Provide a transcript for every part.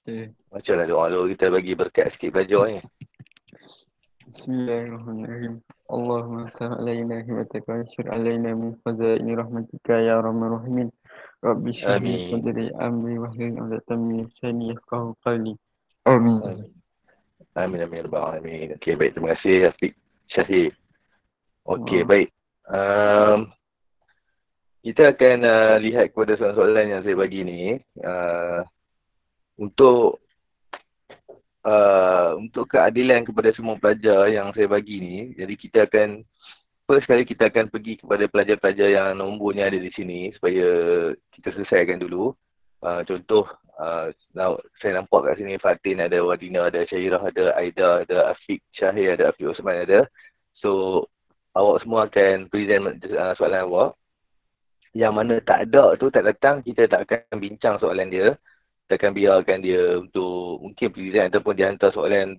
Okay. Bacalah doa dulu, kita bagi berkat sikit belajar ni. Bismillahirrahmanirrahim. Allahumma salli alaina himmataka wa syur alaina min khazaini rahmatika ya arhamar rahimin. Rabbi shrah li Amin. sadri amri wahlul 'uqdatam min lisani yafqahu qawli. Amin. Amin. Amin, amin, rabbal alamin. Okey, baik. Terima kasih, Afiq Syahir. Okey, baik. Kita akan lihat kepada soalan-soalan yang saya bagi ni. Untuk keadilan kepada semua pelajar yang saya bagi ni. Jadi kita akan, first kali kita akan pergi kepada pelajar-pelajar yang nombornya ada di sini. Supaya kita selesaikan dulu. Contoh, saya nampak kat sini Fatin ada, Wadina ada, Syairah ada, Aida ada, Afiq Syahir ada, Afiq Osman ada. So, awak semua akan present soalan awak. Yang mana tak ada tu, tak datang, kita tak akan bincang soalan dia. Kita akan biarkan dia untuk mungkin present ataupun dia hantar soalan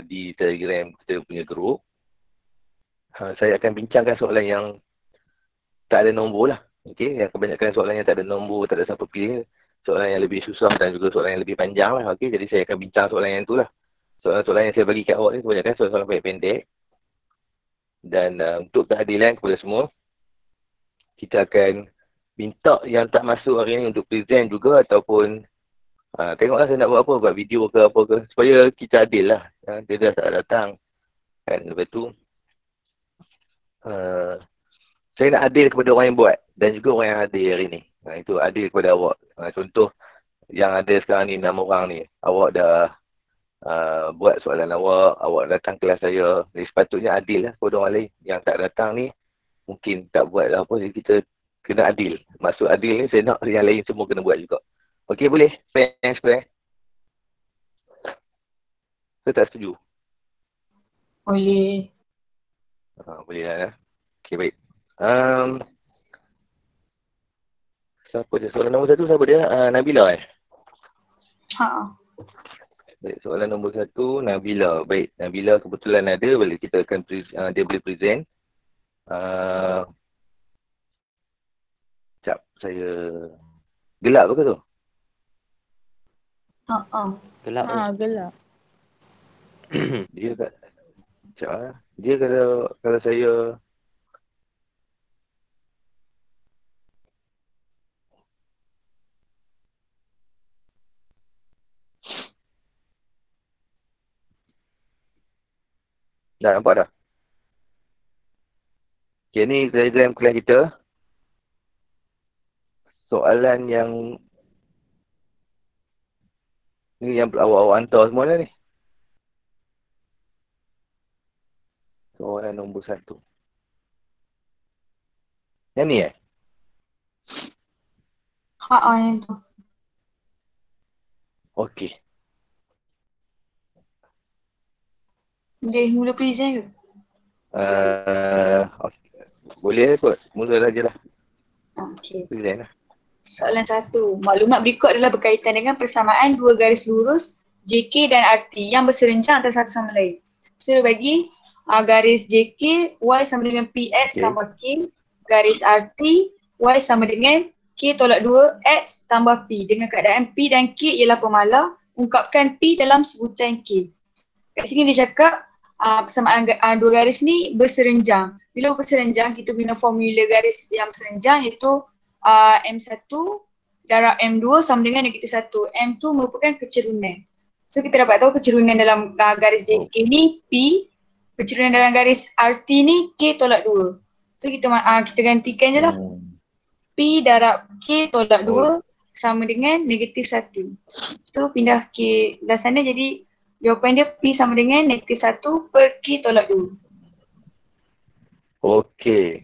di Telegram kita punya group. Saya akan bincangkan soalan yang tak ada nombor lah. Okay? Yang kebanyakan soalan yang tak ada nombor, tak ada siapa pilih. Soalan yang lebih susah dan juga soalan yang lebih panjang lah. Okay? Jadi saya akan bincang soalan yang tu lah. Soalan-soalan yang saya bagi kat awak ni kebanyakan soalan-soalan pendek. Dan untuk keadilan kepada semua, kita akan minta yang tak masuk hari ni untuk present juga ataupun tengoklah saya nak buat apa, buat video ke apa ke. Supaya kita adil lah. Dia dah tak datang. Kan? Lepas tu, saya nak adil kepada orang yang buat dan juga orang yang hadir hari ni. Itu adil kepada awak. Contoh yang ada sekarang ni 6 orang ni. Awak dah buat soalan awak datang kelas saya. Jadi sepatutnya adil lah kepada orang lain. Yang tak datang ni mungkin tak buat lah apa. Jadi kita kena adil. Maksud adil ni saya nak yang lain semua kena buat juga. Okey, boleh? Thanks, Claire. Saya tak setuju. Boleh. Boleh lah. Okey, baik. Siapa dia? Soalan nombor 1 siapa dia? Nabila Baik, soalan nombor 1 Nabila. Baik, Nabila kebetulan ada, boleh kita akan dia boleh present. Sekejap, saya gelap ke tu? Gelap. Gelap. Dia kat sekejap dia kalau saya dah nampak dah. Okay, ni diagram kelas kita. Soalan yang ni yang awak hantar semua dah ni. Soalan nombor 1. Yang ni Yang tu. Okey. Boleh mula present ke? Okay. Boleh kot. Mula saja lah. Okey. Present lah. Soalan 1. Maklumat berikut adalah berkaitan dengan persamaan dua garis lurus JK dan RT yang berserenjang antara satu sama lain. So, dia bagi garis JK, Y sama dengan PX tambah K. Garis RT, Y sama dengan K tolak 2, X tambah P. Dengan keadaan P dan K ialah pemalar, ungkapkan P dalam sebutan K. Kat sini dia cakap persamaan dua garis ni berserenjang. Bila berserenjang, kita guna formula garis yang berserenjang iaitu M1 darab M2 sama dengan -1. M tu merupakan kecerunan. So kita dapat tahu kecerunan dalam garis JK ni P, kecerunan dalam garis RT ni K tolak 2. So kita gantikan je lah. P darab K tolak 2 sama dengan -1. So pindah K dah sana, jadi jawapan dia P sama dengan -1 per K tolak 2. Okey.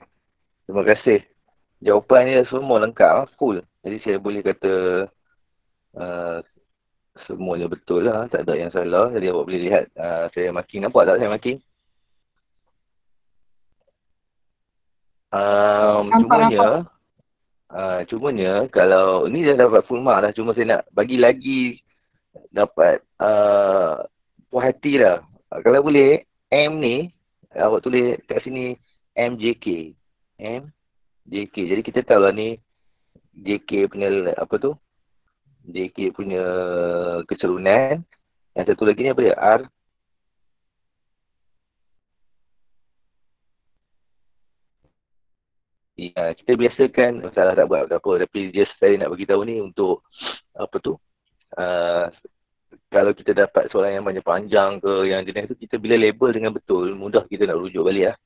Terima kasih. Jawapannya semua lengkap, full. Jadi saya boleh kata semuanya betul lah. Tak ada yang salah. Jadi awak boleh lihat saya marking. Nampak tak saya marking? Cumanya kalau ni dah dapat full mark dah. Cuma saya nak bagi lagi dapat puas hati lah. Kalau boleh M ni awak tulis kat sini MJK. MJK. Jadi kita tahu lah ni JK punya apa tu? JK punya kecerunan. Yang satu lagi ni apa dia? R. Ya, kita biasakan salah tak buat apa. Tapi just saya nak bagi tahu ni untuk apa tu? Kalau kita dapat soalan yang banyak panjang ke yang jenis tu, kita bila label dengan betul, mudah kita nak rujuk balik lah.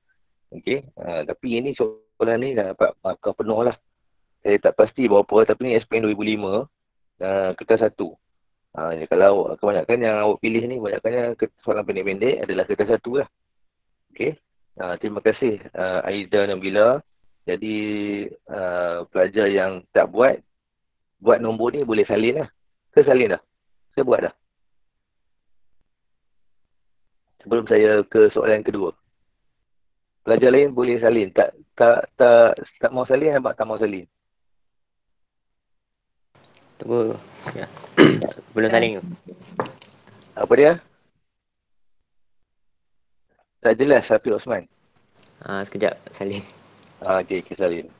Okay. Tapi ini soalan ni dah dapat markah penuh lah. Saya tak pasti berapa, tapi ni SPM 2005, kertas 1. Kalau kebanyakan yang awak pilih ni, banyakkannya soalan pendek-pendek adalah kertas 1 lah. Okay. Terima kasih Aida Nabila. Jadi pelajar yang tak buat nombor ni boleh salin lah. Saya salin dah. Saya buat dah. Sebelum saya ke soalan kedua. Pelajar lain boleh salin. Tak mau salin, nampak tak mau salin. Tunggu. Ya. Belum saling tu. Apa dia? Tak jelas Hafiz Osman. Sekejap saling. Okey, salin.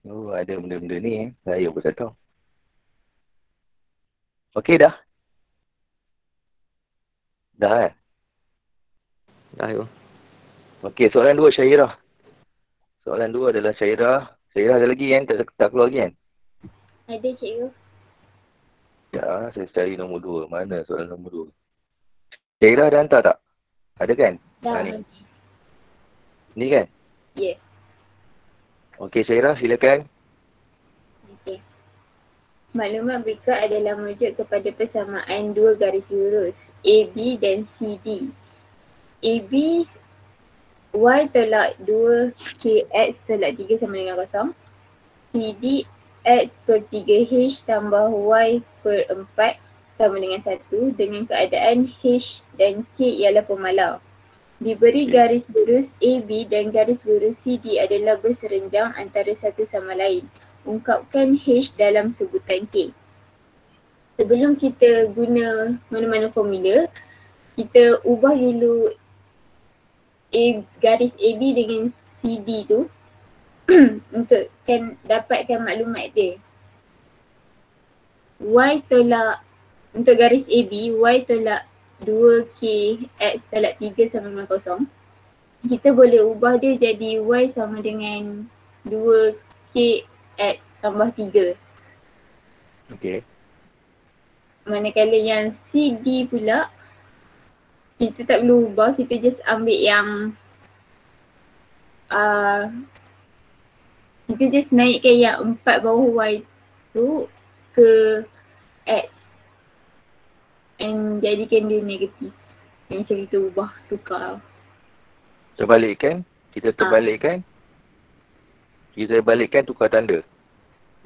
Oh, ada benda-benda ni Saya pun tak tahu. Okey dah? Dah. Dah tu. Okey, soalan 2 Syairah. Soalan 2 adalah Syairah. Syairah ada lagi kan? Tak keluar lagi kan? Ada cikgu. Ya, saya cari nombor 2. Mana soalan nombor 2? Syairah dah hantar tak? Ada kan? Dah. Ni. Ni kan? Ya. Okey Syairah, silakan. Okey. Maklumat berikut adalah merujuk kepada persamaan dua garis lurus AB dan CD. AB Y tolak 2KX tolak 3 sama dengan kosong. CD X per 3H tambah Y per 4 sama dengan 1 dengan keadaan H dan K ialah pemalar. Diberi garis lurus AB dan garis lurus CD adalah berserenjang antara satu sama lain. Ungkapkan H dalam sebutan K. Sebelum kita guna mana-mana formula, kita ubah dulu garis AB dengan CD tu untuk dapatkan maklumat dia. Y tolak, untuk garis AB, Y tolak 2KX tolak 3 sama dengan kosong. Kita boleh ubah dia jadi Y sama dengan 2KX tambah 3. Okey. Manakala yang CD pula, kita tak perlu ubah, kita just ambil yang kita just naikkan yang 4 bawah Y tu ke X and jadikan dia negatif. Yang macam kita ubah, tukar. Terbalikkan. Kita terbalikkan. Kita balikkan tukar tanda.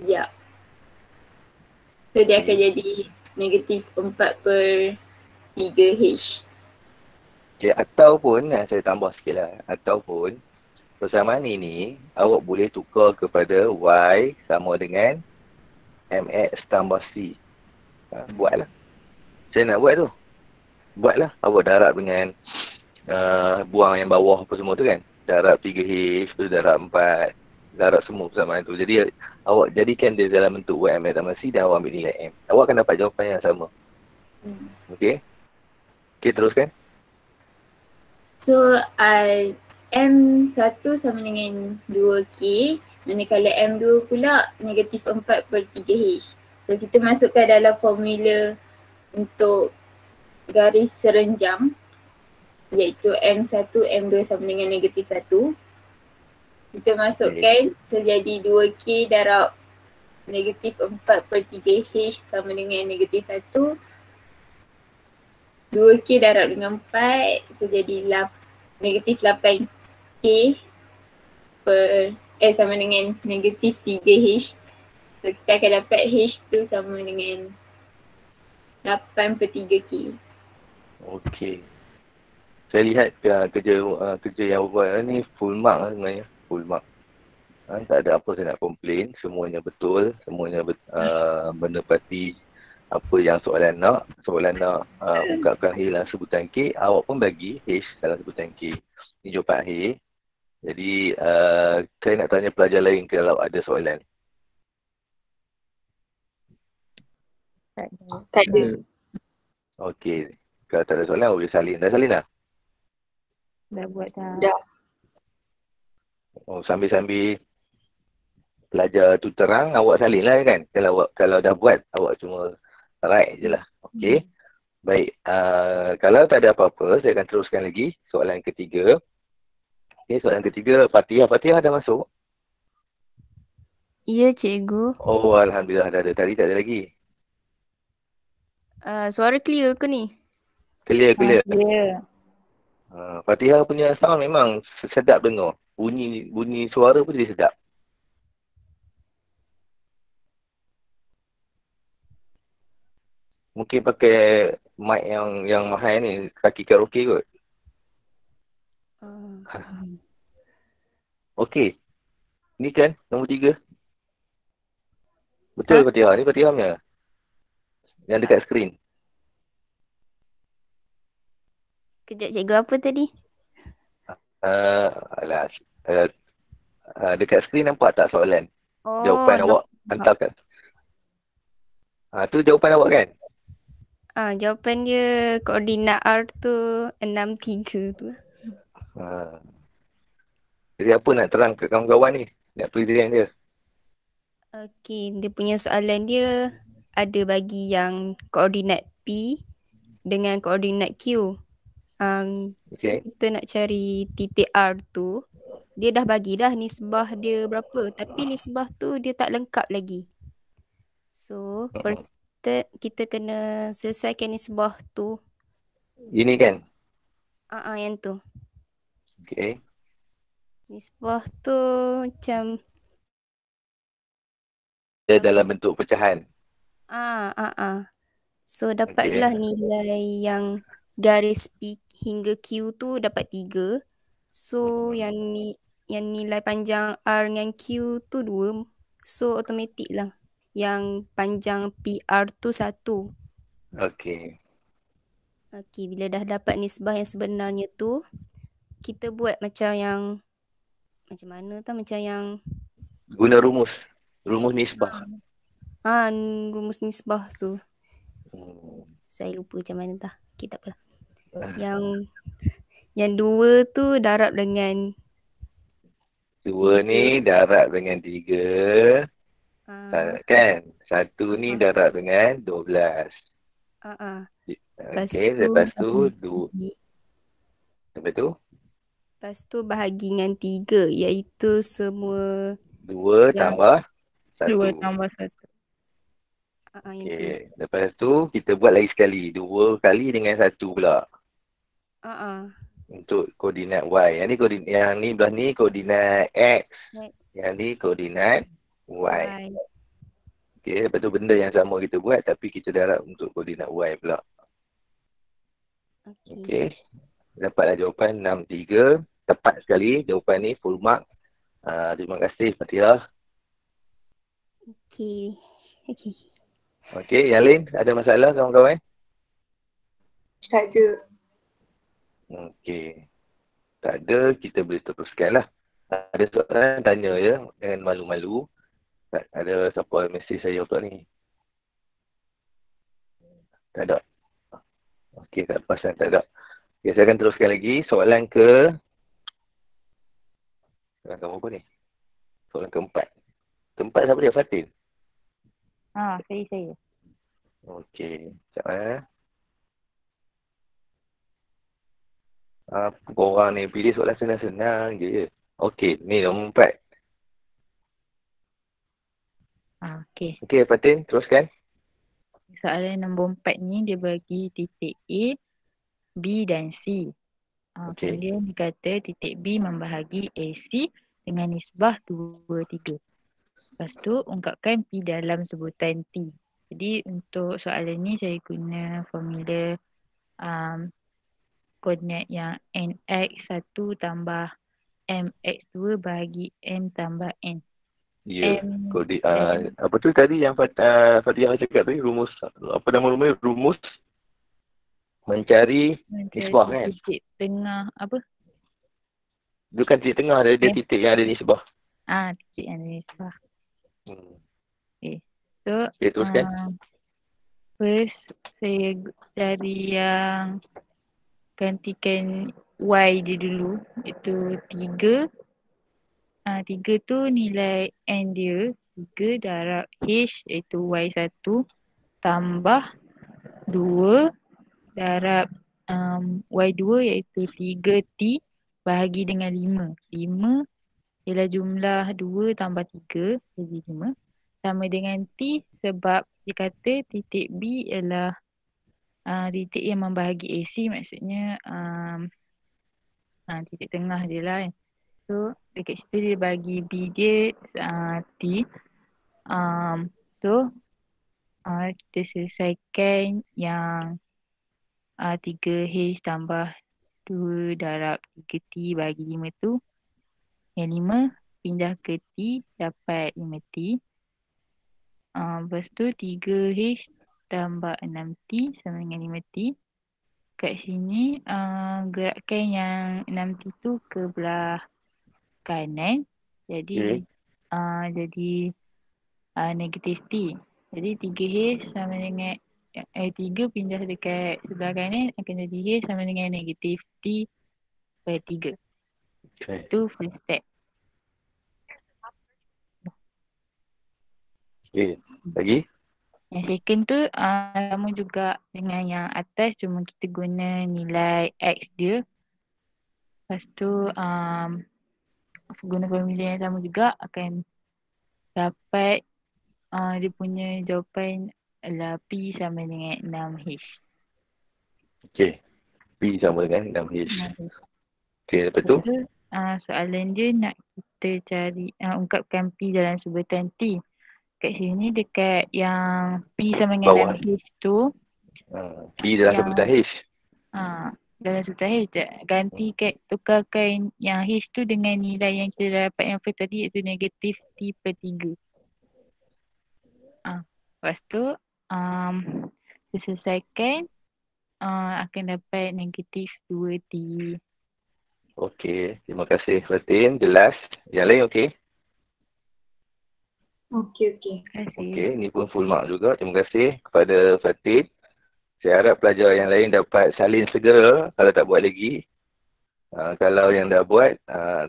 Ya. So dia akan jadi negatif 4 per 3H. Okay, ataupun, saya tambah sikit lah. Ataupun, persamaan ini, awak boleh tukar kepada Y sama dengan MX tambah C. Buatlah. Saya nak buat tu. Buatlah. Awak darab dengan buang yang bawah apa semua tu kan. Darab 3H, tu darab 4. Darab semua persamaan tu. Jadi, awak jadikan dia dalam bentuk Y MX tambah C dan awak ambil nilai M. Awak akan dapat jawapan yang sama. Okey? Okey, teruskan. So, M1 sama dengan 2K, manakala M2 pula negatif 4 per 3H. So, kita masukkan dalam formula untuk garis serenjang, iaitu M1, M2 sama dengan negatif 1. Kita masukkan, so jadi 2K darab negatif 4 per 3H sama dengan negatif 1. 2K darab dengan 4, so jadi negatif 8K per sama dengan negatif 3H. So kita akan dapat H tu sama dengan 8 per 3K. Okey. Saya lihat kerja yang buat ni full mark lah sebenarnya. Full mark. Tak ada apa saya nak komplain. Semuanya betul. Semuanya menepati apa yang soalan nak. Soalan nak ungkapkan H dalam sebutan K. Awak pun bagi H dalam sebutan K. Ini jawapan H. Jadi saya nak tanya pelajar lain kalau ada soalan. Tak ada. Okey. Kalau tak ada soalan, boleh salin. Dah salin dah? Dah buat dah. Dah. Oh, sambil-sambil pelajar tu terang, awak salin lah kan? Kalau dah buat, awak cuma write je lah. Okey. Baik. Kalau tak ada apa-apa, saya akan teruskan lagi. Soalan ketiga. Okey, soalan ketiga. Fatihah. Fatihah dah masuk? Ya, cikgu. Oh, Alhamdulillah dah ada. Tadi tak ada lagi. Suara clear ke ni? Clear. Ya. Fatihah punya sound memang sedap dengar. Bunyi suara pun jadi sedap. Mungkin pakai mic yang mahal ni, kaki karaoke kot. Okey. Ni kan nombor 3. Betul Fatihah. Ni Fatihah punya. Yang dekat skrin. Kejap, cikgu apa tadi? Dekat skrin nampak tak soalan? Oh, Jawapan awak hantarkan. Tu jawapan awak kan? Jawapan dia koordinat R tu 63 tu. Jadi apa nak terang ke kawan-kawan ni? Nak present dia. Okey, dia punya soalan dia ada bagi yang koordinat P dengan koordinat Q. Okay. Kita nak cari titik R tu, dia dah bagi dah nisbah dia berapa. Tapi nisbah tu dia tak lengkap lagi. So, first step kita kena selesaikan nisbah tu. Ini kan? Yang tu. Okay. Nisbah tu macam Dia dalam bentuk pecahan. So dapatlah nilai yang garis P hingga Q tu dapat 3. So yang nilai panjang R dengan Q tu 2. So automatik lah. Yang panjang PR tu 1. Okey. Okey, bila dah dapat nisbah yang sebenarnya tu, kita buat macam yang macam mana tu, macam yang guna rumus nisbah. Rumus nisbah tu. Saya lupa macam mana dah. Okey, tak apalah. Yang 2 tu darab dengan 2 ni darab dengan 3. Kan? 1 ni darab dengan 12. Okey, lepas tu lepas tu bahagi dengan 3, iaitu semua 2 tambah 1. 2 tambah 1. Okey, lepas tu kita buat lagi sekali. 2 kali dengan 1 pula. Untuk koordinat Y. Yang ni belah ni koordinat X. Yang ni koordinat Y. Okey, lepas tu benda yang sama kita buat tapi kita darab untuk koordinat Y pula. Okey. Dapatlah jawapan 63. Tepat sekali jawapan ni full mark. Terima kasih Fatihah. Okey, yang lain ada masalah kawan-kawan? Tak ada. Okey. Tak ada, kita boleh teruskan lah. Ada soalan tanya ya, jangan malu-malu. Tak ada siapa mesej saya pula ni. Tak ada. Okey, tak pasal tak ada. Okay, saya akan teruskan lagi. Soalan apa ni? Soalan keempat. Keempat siapa dia? Fatin? Saya. Okey. Sekejap korang ni pilih soalan senang-senang je. Okey, ni nombor 4. Okey, Fatin, teruskan. Soalan nombor 4 ni dia bagi titik A, B dan C. Kemudian dia kata titik B membahagi AC dengan nisbah 2/3. Lepas tu ungkapkan P dalam sebutan T. Jadi untuk soalan ni saya guna formula koordinat yang nx1 tambah mx2 bahagi m tambah n. Ya. M Koordinat apa tu tadi yang Fatiha cakap tadi, rumus apa nama rumah? Rumus mencari nisbah mencari kan? titik tengah apa? Bukan titik tengah, dia titik yang ada nisbah. Titik yang ada nisbah. Hmm. Okay. So, Okay, teruskan. first saya cari yang gantikan y je dulu. Itu 3. 3 tu nilai n dia. 3 darab h iaitu y1 tambah 2 darab y2 iaitu 3t bahagi dengan 5. 5 ialah jumlah 2 tambah 3 jadi 5. Sama dengan t sebab dia kata titik B ialah titik yang membahagi AC, maksudnya titik tengah dia lah kan. So dekat situ dia bagi B dia T. So kita selesaikan yang 3H tambah 2 darab 3T bagi 5 tu. Yang 5 pindah ke T dapat 5T. Lepas tu 3H tambah 6T sama dengan 5T. Kat sini gerakkan yang 6T tu ke belah kanan. Jadi jadi negatif T. Jadi 3H sama dengan 3 pindah dekat sebelah kanan akan jadi H sama dengan negatif T per 3. Okay. Itu first step. Okay. Lagi? Yang second tu sama juga dengan yang atas, cuma kita guna nilai X dia. Lepas tu guna formula yang sama juga akan dapat dia punya jawapan adalah P sama dengan 6H. Okay. P sama dengan 6H. Okay, lepas tu? Soalan dia nak kita cari ungkapkan P dalam sebutan T. Kat sini dekat yang P sama dengan 6H tu. P dalam sebutan H. Dalam sebutan H. Ganti tukarkan yang H tu dengan nilai yang kita dapat yang first tadi iaitu negatif T per 3. Lepas tu diselesaikan akan dapat negatif 2T. Okey, terima kasih Fatin. Jelas. Yang lain okey? Okey. Terima kasih. Okey, ni pun full mark juga. Terima kasih kepada Fatin. Saya harap pelajar yang lain dapat salin segera kalau tak buat lagi. Kalau yang dah buat,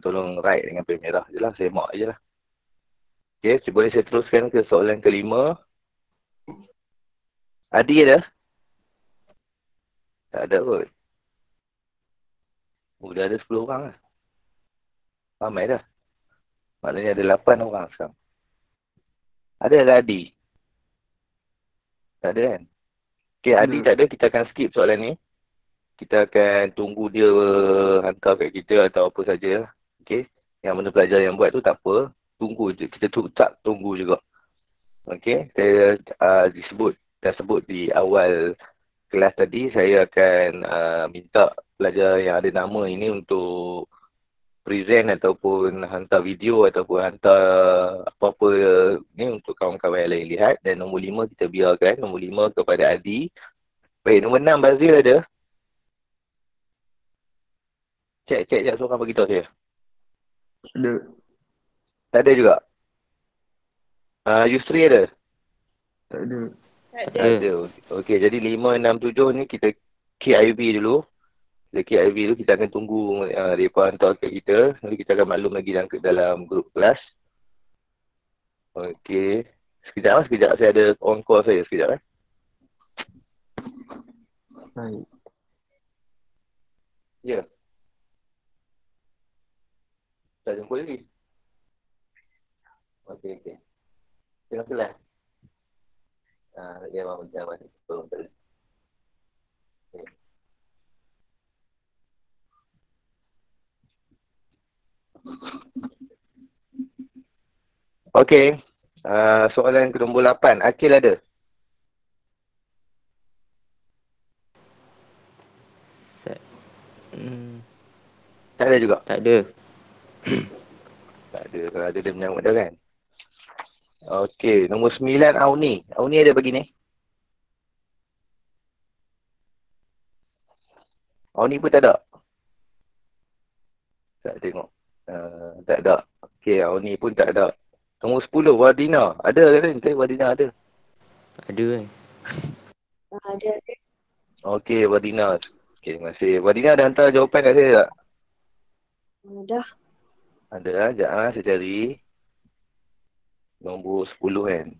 tolong write dengan pen merah je lah. Saya mark je lah. Okey, boleh saya teruskan ke soalan kelima. Adi ada? Tak ada kot. Dah ada 10 orang lah. Ramai dah. Maknanya ada 8 orang sekarang. Ada ke Adi? Tak ada kan? Okay, Adi tak ada. Kita akan skip soalan ni. Kita akan tunggu dia hantar kat kita atau apa saja. Okay. Yang mana pelajar yang buat tu tak apa. Tunggu je. Kita tak tunggu juga. Okay. Saya dah sebut di awal kelas tadi. Saya akan minta pelajar yang ada nama ini untuk present ataupun hantar video ataupun hantar apa-apa ni untuk kawan-kawan yang lain lihat. Dan nombor 5 kita biarkan. Nombor 5 kepada Adi. Baik, nombor 6 Bazil ada? Cek je seorang bagi tahu saya. Ada. Tak ada juga? Yusri ada? Tak ada. Tak Tak ada. Okey, jadi 5, 6, 7 ni kita KIV dulu. Kita KIV dulu, kita akan tunggu mereka hantar ke kita. Nanti kita akan maklum lagi dalam grup kelas. Okey. Sekejap. Saya ada on call saya. Sekejap. Baik. Ya. Tak jumpa lagi. Okey. Tengah kelas. Dia mahu jawab. Betul. Okey. Soalan ke nombor 8. Akil ada? Tak ada juga? Tak ada. Tak ada. Kalau ada dia menyambut dah kan? Okey. Nombor 9 Auni. Auni ada bagi ni? Auni pun tak ada? Tak tengok. Tak ada. Okey. Auni pun tak ada. Nombor 10 Wardina. Ada kan? Wardina ada. Ada kan? Ada. Okey, Wardina. Okey, terima kasih. Wardina ada hantar jawapan kat saya tak? Dah. Ada lah. Sekejap saya cari. Nombor 10 kan?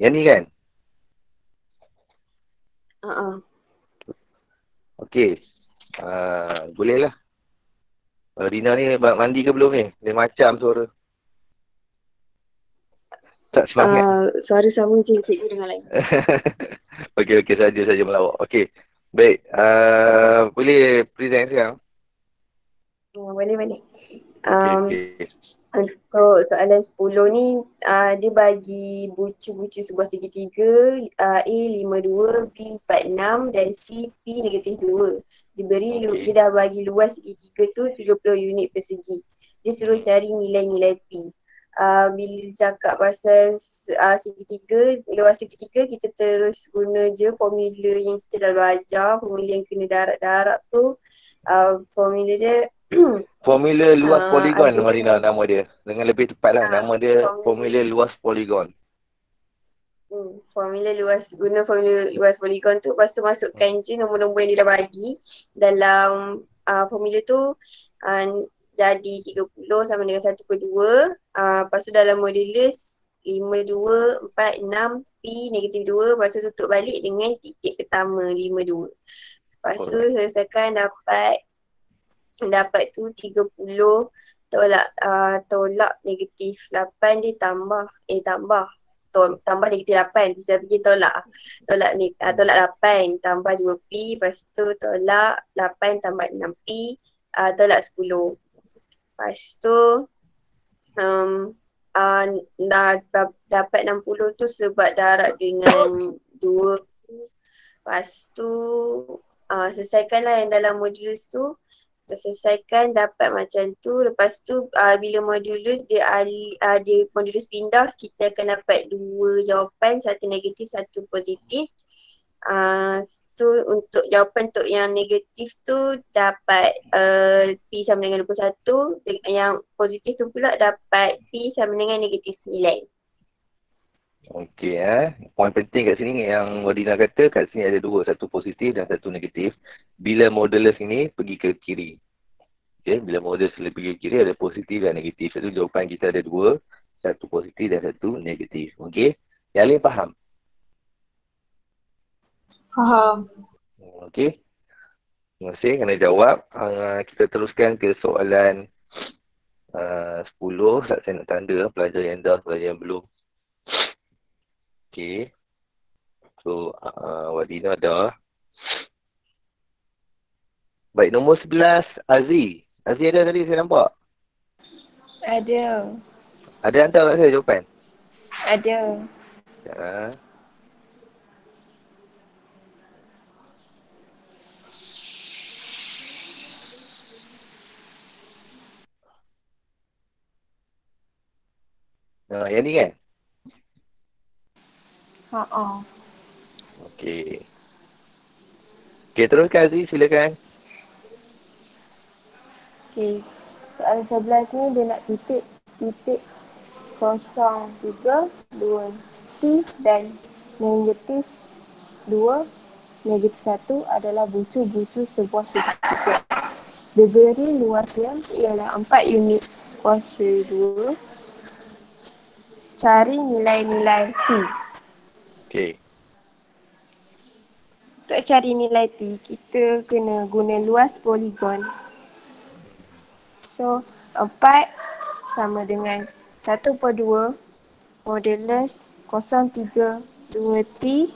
Yang ni kan? Okey. Boleh lah. Wardina ni mandi ke belum ni? Dia macam suara. Tak semangat. Suara sama je cikgu dengan lain. Okey, saja melawak. Okey. Baik. Boleh present sekarang? Boleh. Okey. Untuk soalan 10 ni, dia bagi bucu-bucu sebuah segitiga, A 52, B 46 dan C P -2. Dia dah bagi luas segitiga tu 30 unit persegi. Dia suruh cari nilai-nilai P. Bila cakap pasal segitiga, luas segitiga, kita terus guna je formula yang kita dah belajar, formula yang kena darab-darab tu. Formula dia formula luas poligon Marina nama dia. Dengan lebih tepat lah. Nama dia formula luas poligon. Guna formula luas poligon tu, lepas tu masukkan je nombor-nombor yang dia dah bagi dalam formula tu. Jadi 30 sama dengan 1/2. Lepas tu dalam modulus 52, 46, P -2. Lepas tu tutup balik dengan titik pertama 52. Lepas tu selesaikan dapat tu 30 tolak negatif 8 dia tambah negatif 8. Saya pergi tolak 8 tambah 2P. Lepas tu tolak 8 tambah 6P, tolak 10. Lepas tu dapat 60 tu sebab darab dengan 2. Lepas tu selesaikanlah yang dalam modulus tu. Selesaikan dapat macam tu. Lepas tu bila modulus dia modulus pindah, kita akan dapat 2 jawapan, satu negatif, satu positif. So untuk jawapan untuk yang negatif tu dapat P sama dengan 21. Yang positif tu pula dapat P sama dengan negatif 9. Okey Poin penting kat sini yang Wardina kata, kat sini ada 2, satu positif dan satu negatif. Bila modulus ini pergi ke kiri. Okey, bila modulus pergi ke kiri ada positif dan negatif. Itu jawapan kita ada 2, satu positif dan satu negatif. Okey. Yang lain faham? Faham. Okey. Terima kasih kerana jawab. Kita teruskan ke soalan 10. Saya nak tanda pelajar yang dah, pelajar yang belum. Okey. So, Wardina dah. Baik, nombor 11, Aziz. Aziz ada tadi saya nampak? Ada. Ada hantar kat saya jawapan? Ada. Ya. Yang ni kan? Okey. Okey, teruskan Aziz, silakan. Okay. Soalan 11 ni dia nak titik 0, 3, 2, T dan negatif 2, negatif 1 adalah bucu-bucu sebuah segitiga. Dia beri luasnya ialah 4 unit kuasa 2. Cari nilai-nilai T. Okey. Untuk cari nilai T, kita kena guna luas poligon. So, 4 sama dengan 1/2 modulus 0.32T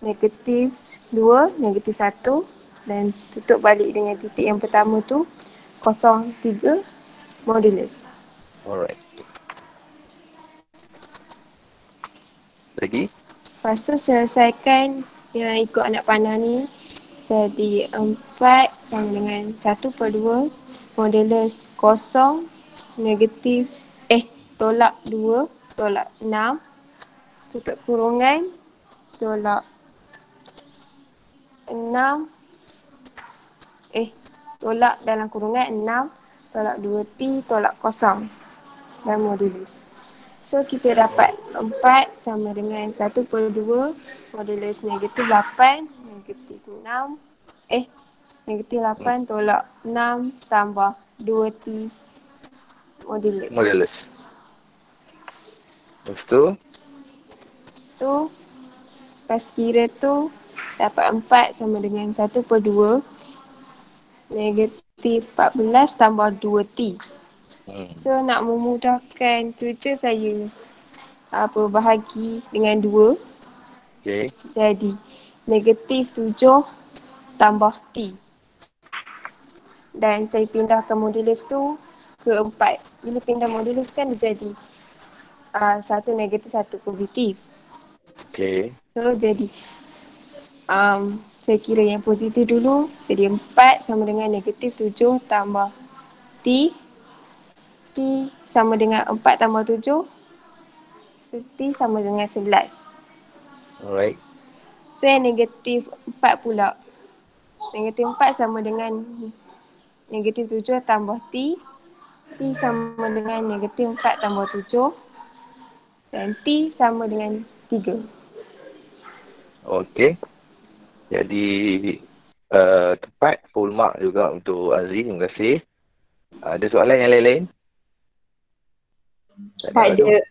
negatif 2, negatif 1 dan tutup balik dengan titik yang pertama tu 0.3 modulus. Alright. Lagi? Lepas tu selesaikan yang ikut anak panah ni. Jadi 4 sama dengan 1/2 modulus kosong negatif tolak 2 tolak 6 tutup kurungan tolak 6 tolak dalam kurungan 6 tolak 2T tolak kosong dan modulus. So kita dapat 4 sama dengan 1/2 modulus negatif 8 negatif 6 negatif 8 tolak 6 tambah 2T modulus. Modulus. Lepas tu, So pas kira tu dapat 4 sama dengan 1/2 negatif 14 tambah 2T. So nak memudahkan kerja saya bahagi dengan 2. okay. Jadi negatif 7 tambah T. Dan saya pindahkan modulus tu ke 4. Bila pindah modulus kan dia jadi 1 negatif 1 positif. Okay. So jadi saya kira yang positif dulu. Jadi 4 sama dengan negatif 7 tambah T. T sama dengan 4 tambah 7. So T sama dengan 11. Alright. So yang negatif 4 pula. Negatif 4 sama dengan negatif 7 tambah T. T sama dengan negatif 4 tambah 7. Dan T sama dengan 3. Okay. Jadi tepat full mark juga untuk Azri. Terima kasih. Ada soalan yang lain-lain? Tak ada.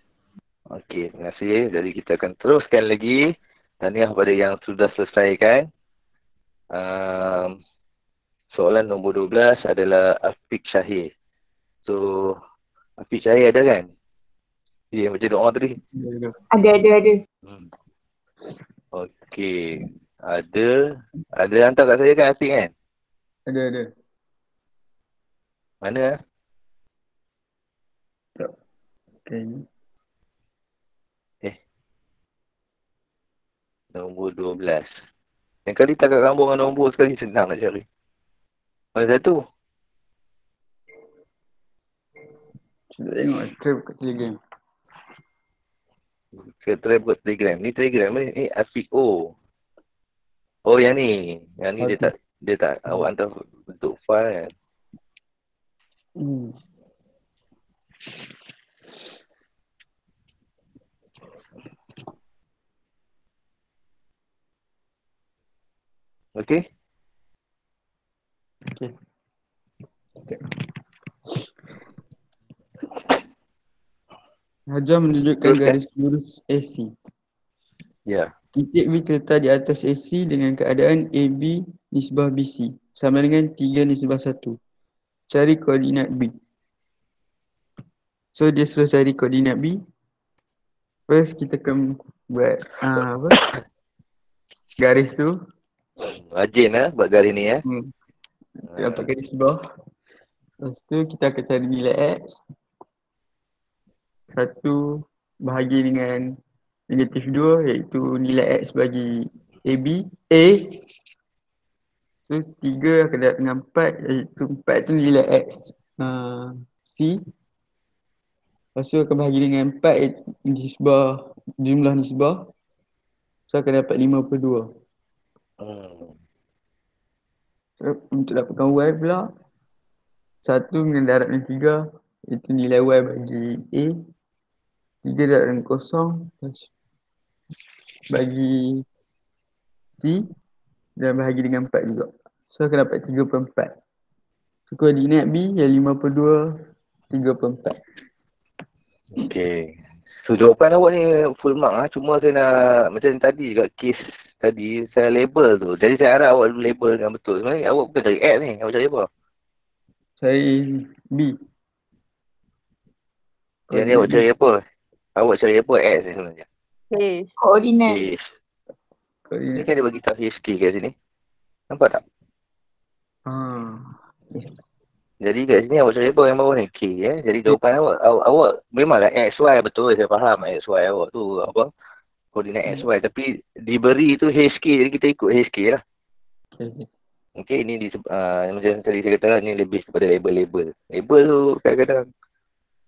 Okey, terima kasih. Jadi kita akan teruskan lagi. Tahniah kepada yang sudah selesaikan. Soalan nombor 12 adalah Afiq Syahir. So, Afiq Syahir ada kan? Dia baca doa tadi. Ada. Okey. Ada hantar kat saya kan Afiq kan? Ada. Mana? Okay. Nombor 12. Yang kali tak kat gambar dengan nombor sekali senang nak cari. Mana satu? Cuba tengok trap kat Telegram. Ke try buat Telegram. Ni Telegram ni Afiq O. Oh yang ni. Yang ni dia tak awak hantar bentuk file kan. Okey. Step. Hajah menunjukkan garis lurus AC. Ya. Titik B terletak di atas AC dengan keadaan AB nisbah BC sama dengan 3 nisbah 1. Cari koordinat B. So dia suruh cari koordinat B. First kita akan buat garis tu. Rajin buat garis ni Kita dapat garis bawah. Lepas tu kita akan cari nilai X. 1 bahagi dengan negatif 2 iaitu nilai X bagi AB. So 3 akan dapat dengan 4 iaitu 4 tu nilai X C. Lepas tu akan bahagi dengan 4 iaitu jumlah nisbah. So akan dapat 5/2. So untuk dapatkan Y pula 1 dengan darab dengan 3 iaitu nilai Y bagi A. 3 darab dengan kosong bagi C dan bahagi dengan 4 juga. So akan dapat 3/4. So koordinat B yang 5/2 3/4. Okey. So jawapan awak ni full mark cuma saya nak macam tadi kat kes tadi saya label tu. Jadi saya harap awak label dengan betul. Sebenarnya awak bukan cari X ni. Awak cari apa? Cari B. Yang ni awak cari apa? Awak cari apa X ni sebenarnya? Koordinat. Ni kan dia bagi tahu HK kat sini. Nampak tak? Yes. Jadi kat sini awak cari apa yang bawah ni? K Jadi jawapan awak memanglah XY betul saya faham XY awak tu apa? Koordinat XY tapi diberi tu HK jadi kita ikut HK lah. Okay. Okey, ini macam tadi saya kata ni lebih kepada label-label. Label tu kadang-kadang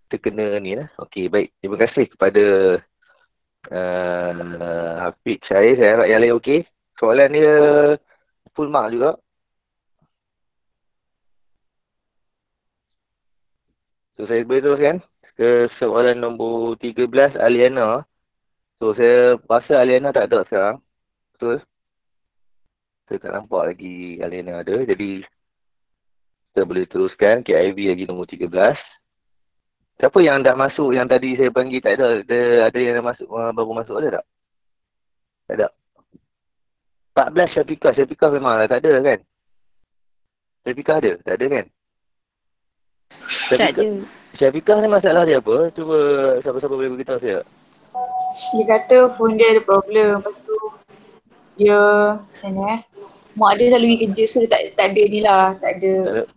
kita kena ni lah. Okey, baik. Terima kasih kepada Hafiz. Saya harap yang lain okey. Soalan dia full mark juga. So, saya boleh teruskan ke soalan nombor 13, Aliana. So, saya rasa Aliana tak ada sekarang. Betul? Saya tak nampak lagi Aliana ada. Jadi, kita boleh teruskan. KIV lagi nombor 13. Siapa yang dah masuk yang tadi saya panggil tak ada? Ada yang dah masuk, baru masuk ada tak? Tak ada. 14 Syafiqah. Syafiqah memang tak ada kan? Syafiqah ada? Tak ada kan? Tak ada. Syafiqah ni masalah dia apa? Cuba siapa-siapa boleh beritahu saya. Dia kata phone dia ada problem. Lepas tu dia macam mana mak dia selalu pergi kerja, so dia tak ada ni lah. Tak ada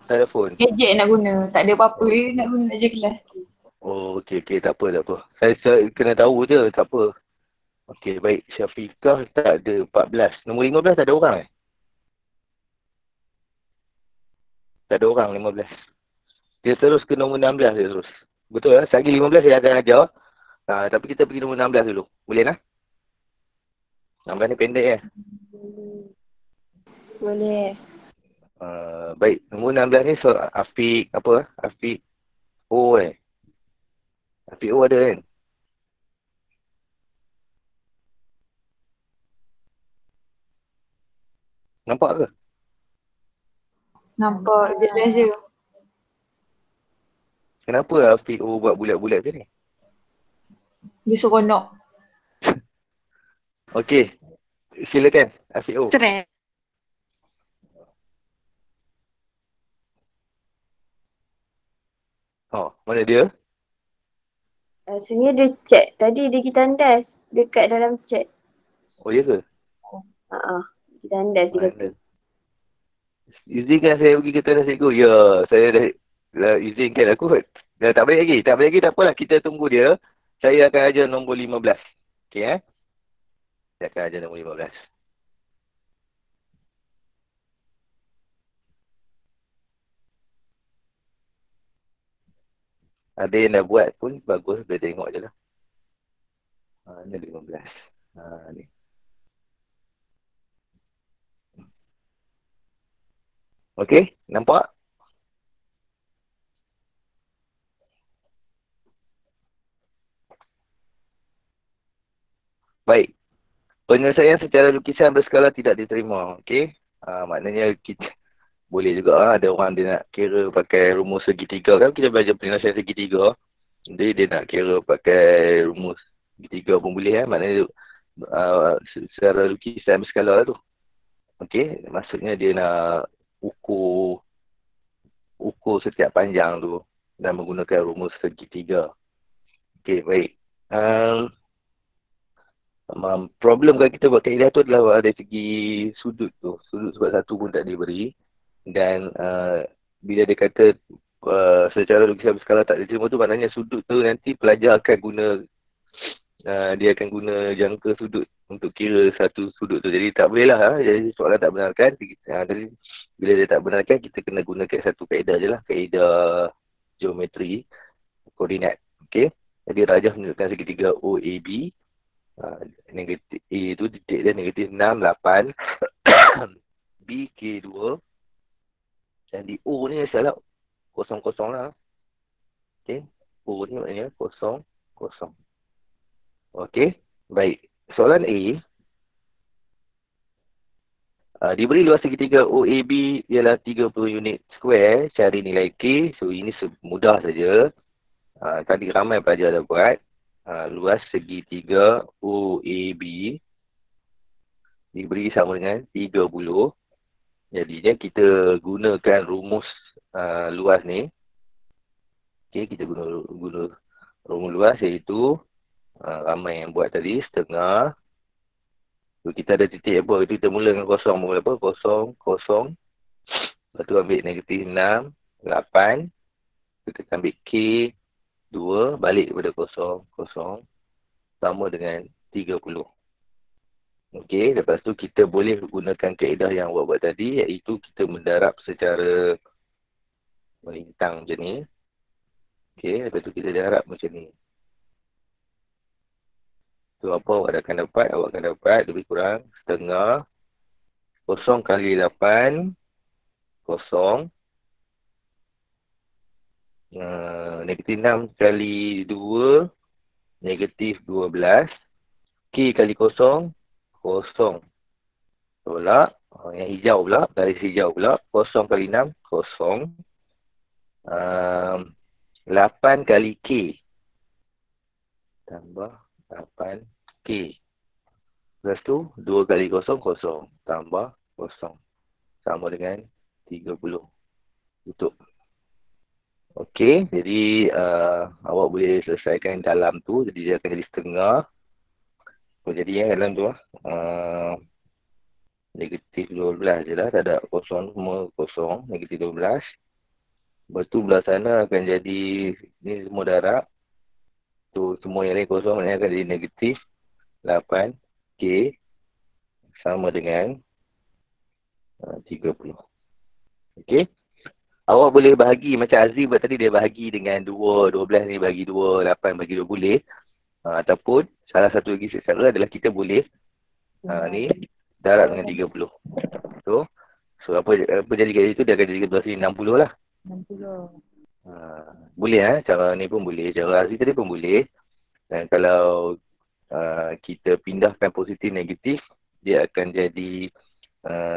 Tak ada phone. gadget nak guna. Tak ada apa-apa. Dia nak guna nak je kelas tu. Oh, okey. Tak apa. Saya kena tahu je. Tak apa. Okey, baik. Syafiqah tak ada 14. Nombor 15 tak ada orang Tak ada orang 15. Dia terus ke nombor 16 dia terus. Betul lah. Sekali 15 saya akan ajar. Tapi kita pergi nombor 16 dulu. Boleh lah? 16 ni pendek ya. Boleh. Baik. Nombor 16 ni Afiq apa? Afiq O Afiq O ada kan? Nampak ke? Nampak jelas je. Kenapa Afiq O buat bulat-bulat macam ni? Dia seronok. Okey. Silakan Afiq O. Stress. Oh, mana dia? Sebenarnya dia chat. Tadi dia pergi tandas dekat dalam chat. Oh, ya ke? Pergi tandas dia kata. Izinkan saya pergi ke tandas cikgu. Ya, saya dah izinkan aku. Dah tak balik lagi. Tak apalah. Kita tunggu dia. Saya akan ajar nombor 15. Okey Saya akan ajar nombor 15. Ada yang dah buat pun bagus. Boleh tengok je lah. Ni 15. Ni. Okey, nampak? Baik. Penyelesaian secara lukisan berskala tidak diterima. Okey. Maknanya kita boleh juga ada orang dia nak kira pakai rumus segitiga kan. Kita belajar penyelesaian segitiga. Jadi dia nak kira pakai rumus segitiga pun boleh Maknanya secara lukisan berskala lah tu. Okey. Maksudnya dia nak ukur setiap panjang tu dan menggunakan rumus segitiga. Okey, baik. Problem kalau kita buat kaedah tu adalah dari segi sudut tu. Sudut sebab satu pun tak diberi. Dan bila dia kata secara lukisan berskala tak diterima tu, maknanya sudut tu nanti pelajar akan guna dia akan guna jangka sudut untuk kira satu sudut tu. Jadi tak boleh lah. Jadi soalan tak benarkan. Jadi bila dia tak benarkan, kita kena gunakan satu kaedah je lah. Kaedah geometri koordinat. Okey. Jadi rajah menunjukkan segitiga OAB. Negatif A tu titik dia negatif 6, 8. B, K2. Dan di O ni salah kosong-kosong lah. Okay. O ni maknanya kosong. Okay. Baik. Soalan A. Diberi luas segitiga OAB ialah 30 unit square. Cari nilai K. So ini mudah saja. Tadi ramai pelajar dah buat. Luas segitiga OAB diberi sama dengan 30. Jadinya kita gunakan rumus luas ni. Okey, kita guna rumus luas iaitu ramai yang buat tadi setengah. So, kita ada titik apa? Itu kita mula dengan kosong. Mula apa? Kosong. Lepas tu ambil negatif 6, 8. Kita ambil K 2 balik kepada kosong sama dengan 30. Okey, lepas tu kita boleh gunakan kaedah yang awak buat tadi, iaitu kita mendarab secara melintang macam ni. Okey, lepas tu kita darab macam ni. So apa awak akan dapat? Awak akan dapat lebih kurang setengah 0 kali 8 0 negatif 6 kali 2 negatif 12. K kali 0 0. Tolak. Yang hijau pula, garis hijau pula. 0 kali 6 0. 8 kali K. Tambah 8K. Lepas tu 2 kali 0 0. Tambah 0. Sama dengan 30. Tutup. Okey, jadi awak boleh selesaikan dalam tu. Jadi dia akan jadi setengah. Jadi dalam tu negatif 12 je lah. Tak ada kosong, semua kosong. Negatif 12. Lepas tu belah sana akan jadi, ni semua darab. Tu semua yang lain kosong, maknanya akan jadi negatif 8K sama dengan 30. Okey. Awak boleh bahagi macam Azri buat tadi, dia bahagi dengan 2, 12 ni bagi 2, 8 bagi 2 boleh. Ataupun salah satu lagi cara adalah kita boleh ni darab dengan 30. So apa jadi kali itu dia akan jadi belah sini 60 lah. 60. Boleh cara ni pun boleh, cara Azri tadi pun boleh. Dan kalau kita pindahkan positif negatif, dia akan jadi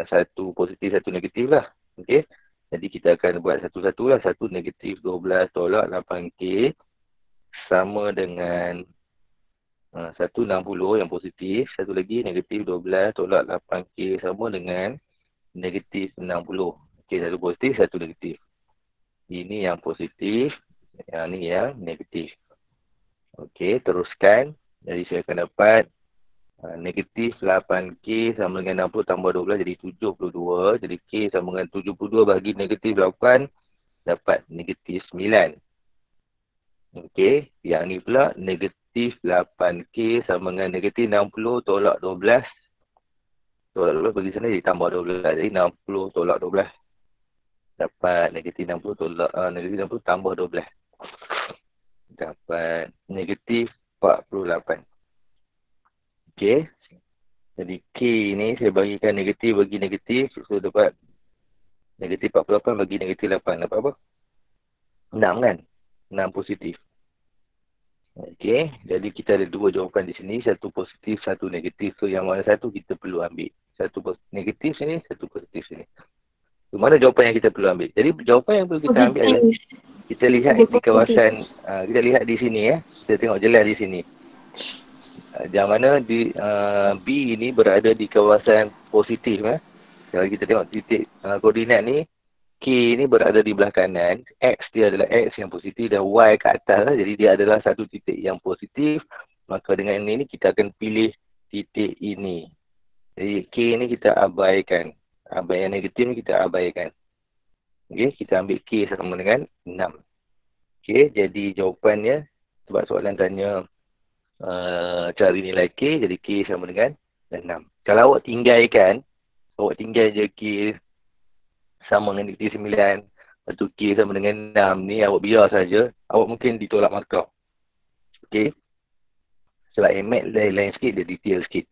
satu positif satu negatif lah. Okey. Jadi kita akan buat satu-satu lah. 1 negatif 12 tolak 8K sama dengan 160 yang positif. Satu lagi negatif 12 tolak 8K sama dengan negatif 60. Okey, satu positif, satu negatif. Ini yang positif, yang ni yang negatif. Okey, teruskan. Jadi saya akan dapat negatif 8K sama dengan 60 tambah 12 jadi 72. Jadi K sama dengan 72 bagi negatif 8 dapat negatif 9. Okey, yang ni pula negatif 8K sama dengan negatif 60 tolak 12. Tolak 12 bagi sana jadi tambah 12. Jadi 60 tolak 12. Dapat negatif 60 tolak negatif 60 tambah 12. Dapat negatif 48. Okey. Jadi K ni saya bagikan negatif bagi negatif. So dapat negatif 48 bagi negatif 8. Dapat apa? 6 kan? 6 positif. Okey. Jadi kita ada dua jawapan di sini. Satu positif, satu negatif. So yang mana satu kita perlu ambil. Satu negatif sini, satu positif sini. So mana jawapan yang kita perlu ambil? Jadi jawapan yang perlu kita ambil adalah kita lihat di kawasan, kita lihat di sini ya. Kita tengok jelas di sini. Yang mana di B ini berada di kawasan positif. Kalau kita tengok titik koordinat ni, K ni berada di belah kanan, X dia adalah X yang positif dan Y ke atas lah. Jadi dia adalah satu titik yang positif. Maka dengan ini kita akan pilih titik ini. Jadi K ni kita abaikan. Yang negatif ni kita abaikan. Okey, kita ambil K sama dengan 6. Okey, jadi jawapannya sebab soalan tanya cari nilai K, jadi K sama dengan 6. Kalau awak tinggalkan, awak tinggal je K sama dengan negatif 9, lepas tu K sama dengan 6 ni, awak biar saja, awak mungkin ditolak markah. Okey. Sebab MAT lain sikit, dia detail sikit.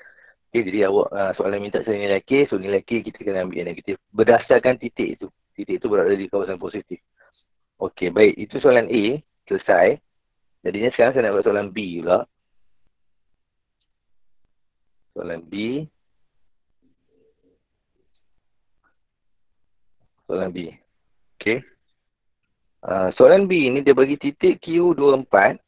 Okey, jadi awak soalan minta saya nilai K, so nilai K kita kena ambil yang negatif berdasarkan titik itu. Titik itu berada di kawasan positif. Okey, baik. Itu soalan A, selesai. Jadinya sekarang saya nak buat soalan B pula. Soalan B. Soalan B. Okey. Soalan B ni dia bagi titik Q24.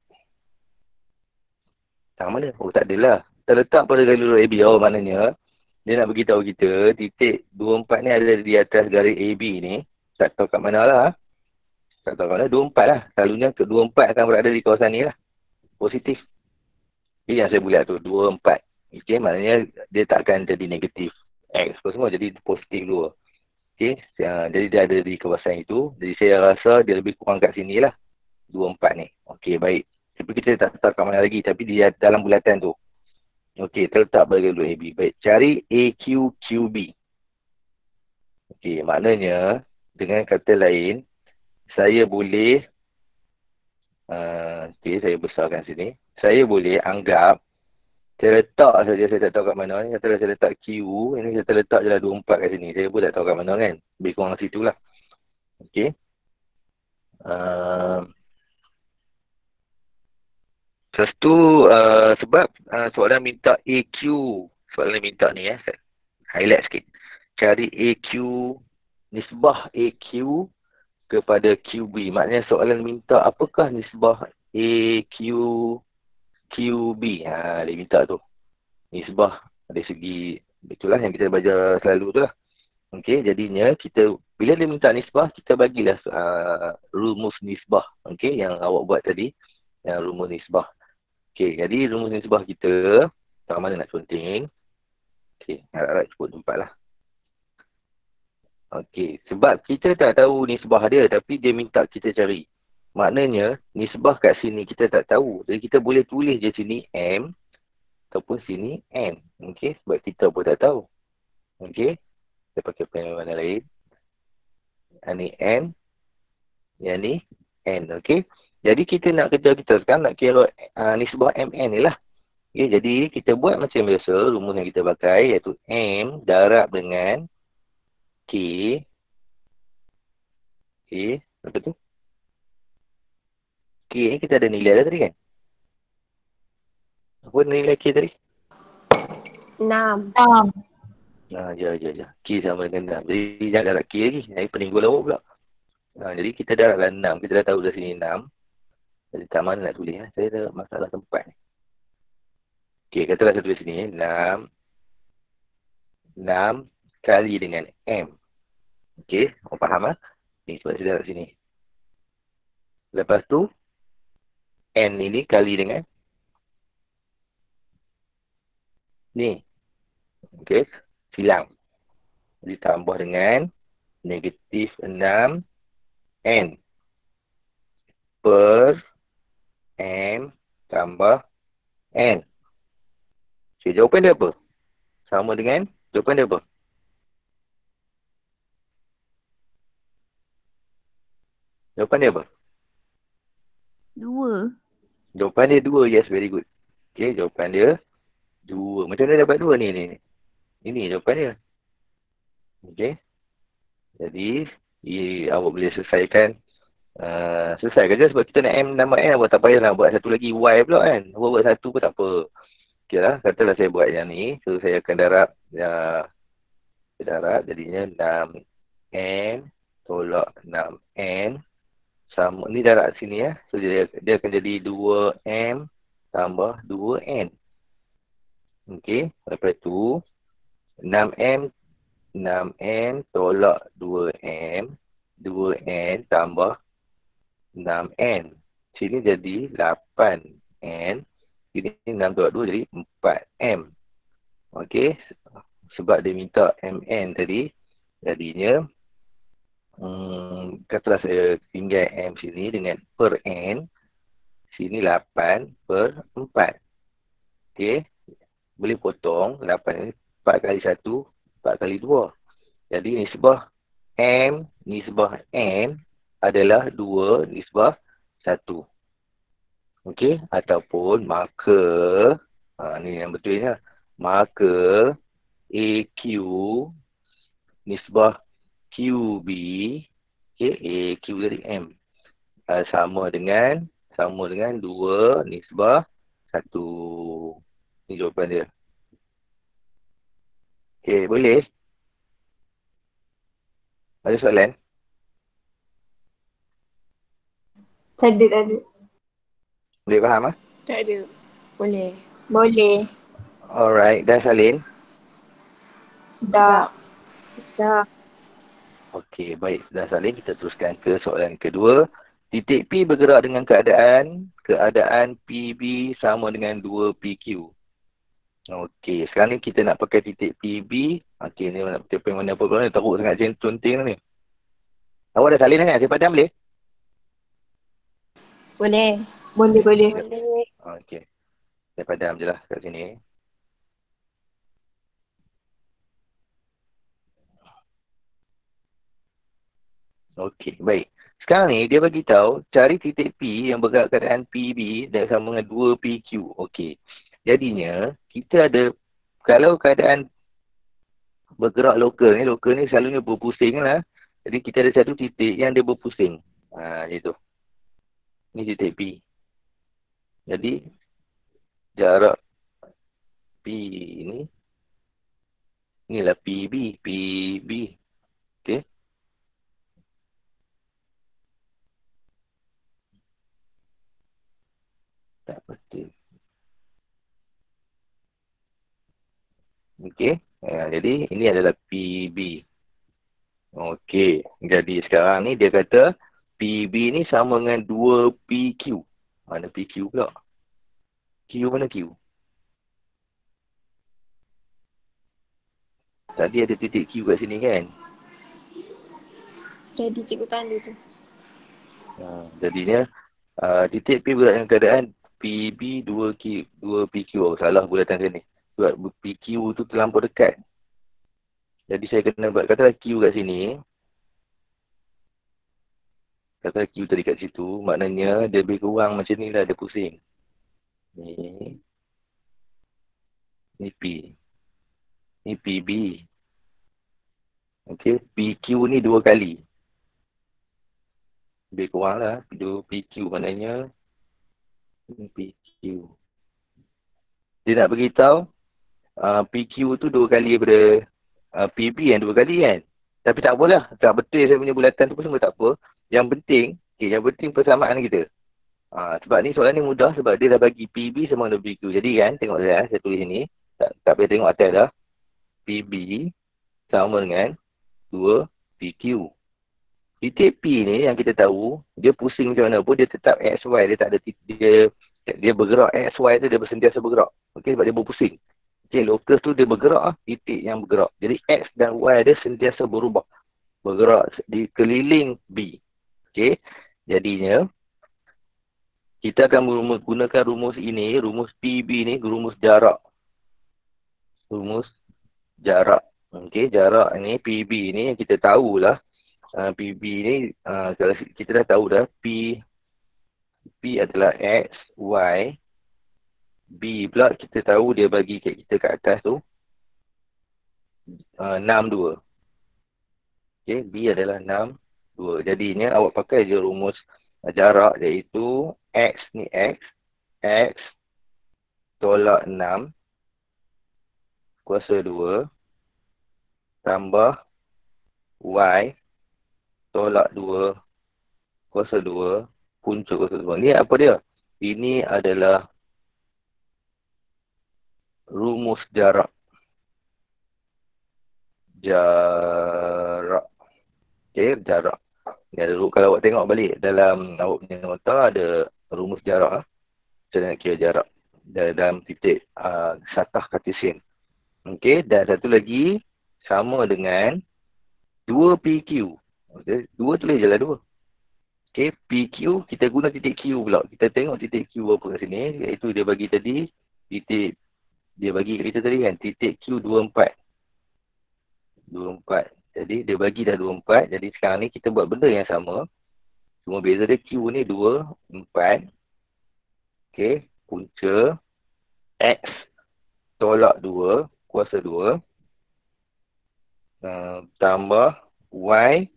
Tang mana? Oh, tak adalah. Terletak pada garis lurus AB. Oh, maknanya dia nak beritahu kita titik 24 ni ada di atas garis AB ni. Tak tahu kat mana lah. Tak tahu kat mana. 24 lah. Selalunya ke 24 akan berada di kawasan ni lah. Positif. Ini yang saya boleh tu. 24. Okey, maknanya dia tak akan jadi negatif. X semua jadi positif 2. Okey, jadi dia ada di kawasan itu. Jadi saya rasa dia lebih kurang kat sini lah. 24 ni. Okey, baik. Tapi kita tak tahu kat mana lagi. Tapi dia dalam bulatan tu. Okey, terletak pada garis AB. Baik, cari AQQB. Okey, maknanya dengan kata lain, saya boleh okey, saya besarkan sini. Saya boleh anggap saya letak saja, saya tak tahu kat mana. Katalah saya letak Q, ini saya letak je lah 24 kat sini. Saya pun tak tahu kat mana kan. Lebih kurang situ lah. Okey. Lepas tu, sebab soalan minta AQ. Soalan minta ni highlight sikit. Cari AQ, nisbah AQ kepada QB. Maknanya soalan minta apakah nisbah AQ QB. Dia minta tu. Nisbah dari segi, itulah yang kita belajar selalu tu lah. Okey, jadinya kita, bila dia minta nisbah, kita bagilah rumus nisbah. Okey, yang awak buat tadi. Yang rumus nisbah. Okey, jadi rumus nisbah kita, tak mana nak conteng. Okey, harap-harap cukup tempat lah. Okey, sebab kita tak tahu nisbah dia, tapi dia minta kita cari. Maknanya, nisbah kat sini kita tak tahu. Jadi kita boleh tulis je sini M, ataupun sini N. Okey, sebab kita pun tak tahu. Okey, kita pakai pen warna lain. Yang ni N, yang ni N. Okey, jadi kita nak kerja kita sekarang nak kira nisbah MN ni lah. Okay, jadi kita buat macam biasa, rumus yang kita pakai iaitu M darab dengan K. Okay, apa tu? K ni kita ada nilai dah tadi kan? Apa nilai K tadi? 6. Ya. K sama dengan 6. Jadi jangan darab K lagi. Jadi peninggu lawak pula. Jadi kita darablah 6. Kita dah tahu dah sini 6. Jadi tak mana nak tulis. Saya ada masalah tempat ni. Okey, katalah saya tulis sini 6 kali dengan M. Okey, orang faham lah? Ni sebab saya darab sini. Lepas tu N ini kali dengan ni. Okey, silang. Jadi tambah dengan negatif 6 N per M tambah N. Okay, jawapan dia apa? Sama dengan jawapan dia apa? Jawapan dia apa? 2. Jawapan dia 2. Yes, very good. Okay, jawapan dia 2. Macam mana dapat 2 ni? Ini jawapan dia. Okay. Jadi, awak boleh selesaikan. Selesai kerja sebab kita nak M nama N. Awak tak payah nak buat satu lagi Y pula kan. Awak buat satu pun tak apa. Okay lah, katalah saya buat yang ni. So, saya akan darab. Jadinya 6N tolak 6N. Sama, ni darab sini ya. So, dia akan jadi 2M tambah 2N. Okay, lepas tu 6M tolak 2M. 2N tambah 6N. Sini jadi 8N. Ini 6 tolak 2 jadi 4M. Okey. Sebab dia minta MN tadi. Jadinya, katalah saya tinggal M sini dengan per N. Sini 8 per 4. Okey. Boleh potong. 8 ni 4 kali 1, 4 kali 2. Jadi nisbah M, nisbah N adalah 2 nisbah 1. Okey, ataupun maka ni yang betulnya, maka AQ nisbah QB, okey, AQ dari M sama dengan 2 nisbah 1. Ini jawapan dia. Okey, boleh? Ada soalan? Tak ada. Boleh faham ah? Tak ada. Boleh. Boleh. Alright, dah salin? Dah. Okey, baik. Dah salin, kita teruskan ke soalan kedua. Titik P bergerak dengan keadaan PB sama dengan 2PQ. Okey, sekarang ni kita nak pakai titik PB. Okey, ni nak pakai mana apa pula ni. Teruk sangat conteng ni. Awak dah salin kan? Saya padam boleh? Boleh. Okey. Saya padam je lah kat sini. Okey, baik. Sekarang ni dia bagi tahu cari titik P yang bergerak keadaan PB dan sama dengan 2PQ. Okey. Jadinya kita ada, kalau keadaan bergerak lokal ni selalunya berpusing lah. Jadi kita ada satu titik yang dia berpusing. Itu. Ni titik P. Jadi jarak P ni, inilah PB. Okey. Tak betul. Okey. Jadi ini adalah PB. Okey. Jadi sekarang ni dia kata PB ni sama dengan 2PQ. Mana PQ pula? Q mana Q? Tadi ada titik Q kat sini kan? Jadi cikgu tanda tu. Jadinya titik P berada dalam keadaan PB 2PQ. Oh, salah bulatan saya ni. Sebab PQ tu terlampau dekat. Jadi saya kena buat, katalah Q kat sini. Katalah Q tadi kat situ. Maknanya dia lebih kurang macam ni lah. Dia pusing. Ni P. Ni PB. Okey. PQ ni 2 kali. Lebih kurang lah. 2PQ maknanya PQ. Dia nak beritahu PQ tu 2 kali daripada PB yang 2 kali kan. Tapi tak apalah. Tak betul saya punya bulatan tu pun semua tak apa. Yang penting persamaan kita. Sebab ni soalan ni mudah sebab dia dah bagi PB sama dengan PQ. Jadi kan tengok saya tulis ni. Tak payah tengok atas dah. PB sama dengan 2PQ. Titik P ni yang kita tahu, dia pusing macam mana pun, dia tetap XY. Dia tak ada dia bergerak XY tu, dia sentiasa bergerak. Okey, sebab dia berpusing. Okey, locus tu dia bergerak, titik yang bergerak. Jadi X dan Y dia sentiasa berubah. Bergerak di keliling B. Okey, jadinya kita akan menggunakan rumus ini, rumus PB ni, rumus jarak. Rumus jarak. Okey, jarak ni, PB ni yang kita tahulah. PB ni, kalau kita dah tahu dah, P adalah X, Y. B pula kita tahu dia bagi kat kita kat atas tu 62. Okay, B adalah 62. Jadinya awak pakai je rumus jarak iaitu X ni X tolak 6 kuasa 2 tambah Y tolak 2 kuasa 2 punca kuasa 2. Ni apa dia? Ini adalah rumus jarak. Okay, jarak. Kalau awak tengok balik dalam awak punya nota ada rumus jarak. Macam mana kira jarak dalam titik satah Kartesian. Okay, dan satu lagi sama dengan 2PQ. Okay, 2 tulis je lah 2. Okay, PQ kita guna titik Q pula. Kita tengok titik Q apa kat sini. Iaitu dia bagi tadi titik. Dia bagi kita tadi kan titik Q 24. Jadi dia bagi dah 24. Jadi sekarang ni kita buat benda yang sama. Cuma beza dia Q ni 24. Okey, punca X tolak 2 kuasa 2 tambah Y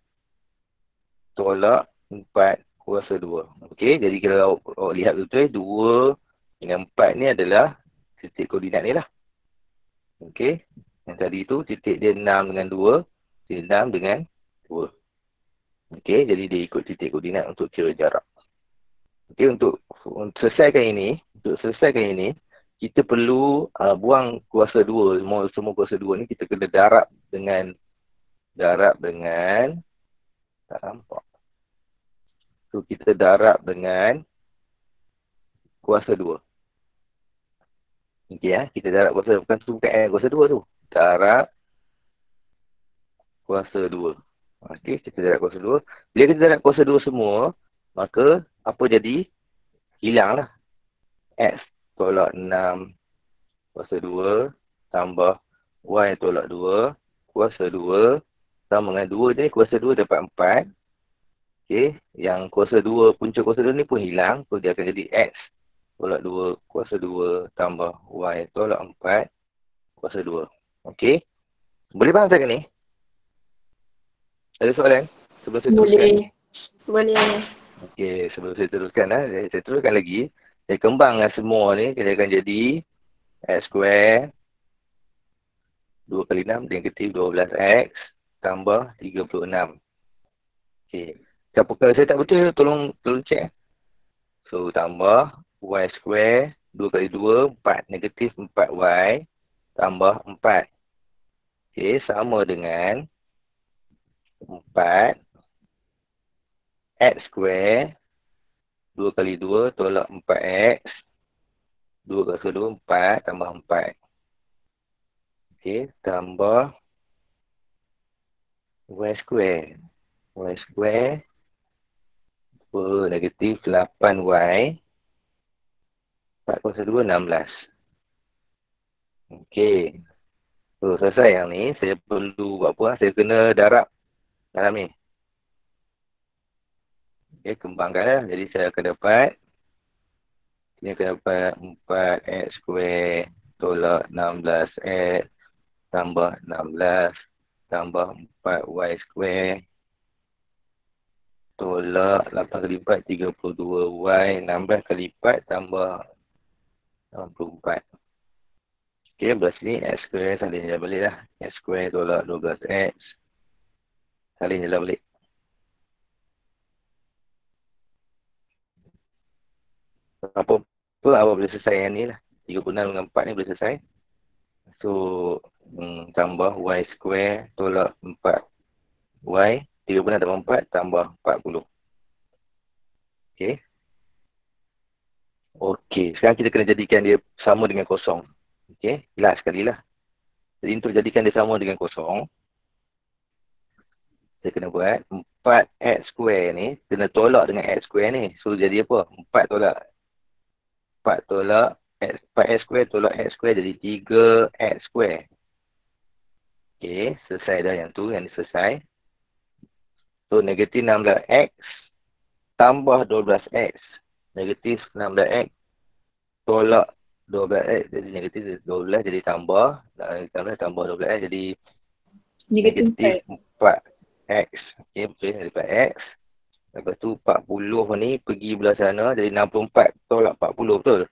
tolak 4 kuasa 2. Okey, jadi kalau awak lihat betul 2 dengan 4 ni adalah titik koordinat ni lah. Okey. Yang tadi tu titik dia 6 dengan 2. Titik 6 dengan 2. Okey. Jadi dia ikut titik koordinat untuk kira jarak. Okey. Untuk selesaikan ini, kita perlu buang kuasa 2. Semua kuasa 2 ni kita kena darab dengan tak nampak. So kita darab dengan kuasa 2. Okey kita darab kuasa, bukan kuasa 2 tu. Darab kuasa 2. Okey, kita darab kuasa 2. Bila kita darab kuasa 2 semua, maka apa jadi? Hilanglah. X tolak 6 kuasa 2 tambah Y tolak 2 kuasa 2 sama dengan 2 je. Kuasa 2 dapat 4. Okey, yang kuasa 2, punca kuasa 2 ni pun hilang. So, dia akan jadi X tolak 2 kuasa 2 tambah Y tolak 4 kuasa 2. Okey. Boleh faham tak ni? Ada soalan? Sebelum saya teruskan. Boleh. Boleh. Okey, sebelum saya teruskan saya teruskan lagi. Saya kembangkan semua ni, dia akan jadi X square 2 kali 6 negatif 12X tambah 36. Okey. Siapa kalau saya tak betul, tolong cek. So, tambah Y square 2 kali 2, 4. Negatif 4Y tambah 4. Okey, sama dengan 4 X square 2 kali 2 tolak 4X 2 kuasa 2, 4 tambah 4. Okey, tambah Y square. Y square negatif 8Y 4 kuasa 2, 16. Okey. So, selesai yang ni. Saya perlu buat apa? Saya kena darab dalam ni. Okey, kembangkan lah. Jadi, saya akan dapat. Ini akan dapat 4X square tolak 16X tambah 16 tambah 4Y square tolak 8 kali 4, 32Y. 16 kali 4 tambah 64. Okey, belah sini X square salin je balik lah. X square tolak 12X. Salin je lah balik. Apa boleh selesai yang ni lah. 36 dengan 4 ni boleh selesai. So, tambah Y square tolak 4Y. 36 tambah 4 tambah 40. Okey. Okey, sekarang kita kena jadikan dia sama dengan kosong. Okey, jelas sekali lah. Jadi untuk jadikan dia sama dengan kosong, saya kena buat 4X square ni, kena tolak dengan X square ni. So jadi apa? 4 tolak X, 4X square tolak X square jadi 3X square. Okey, selesai dah yang tu, yang ni selesai. So negatif 16X tambah 12X. Negatif 16X tolak 12X jadi negatif 12 jadi tambah 12X jadi negatif 4X. Okey, betul jadi 4X. Lepas tu 40 ni pergi belah sana jadi 64 tolak 40, betul?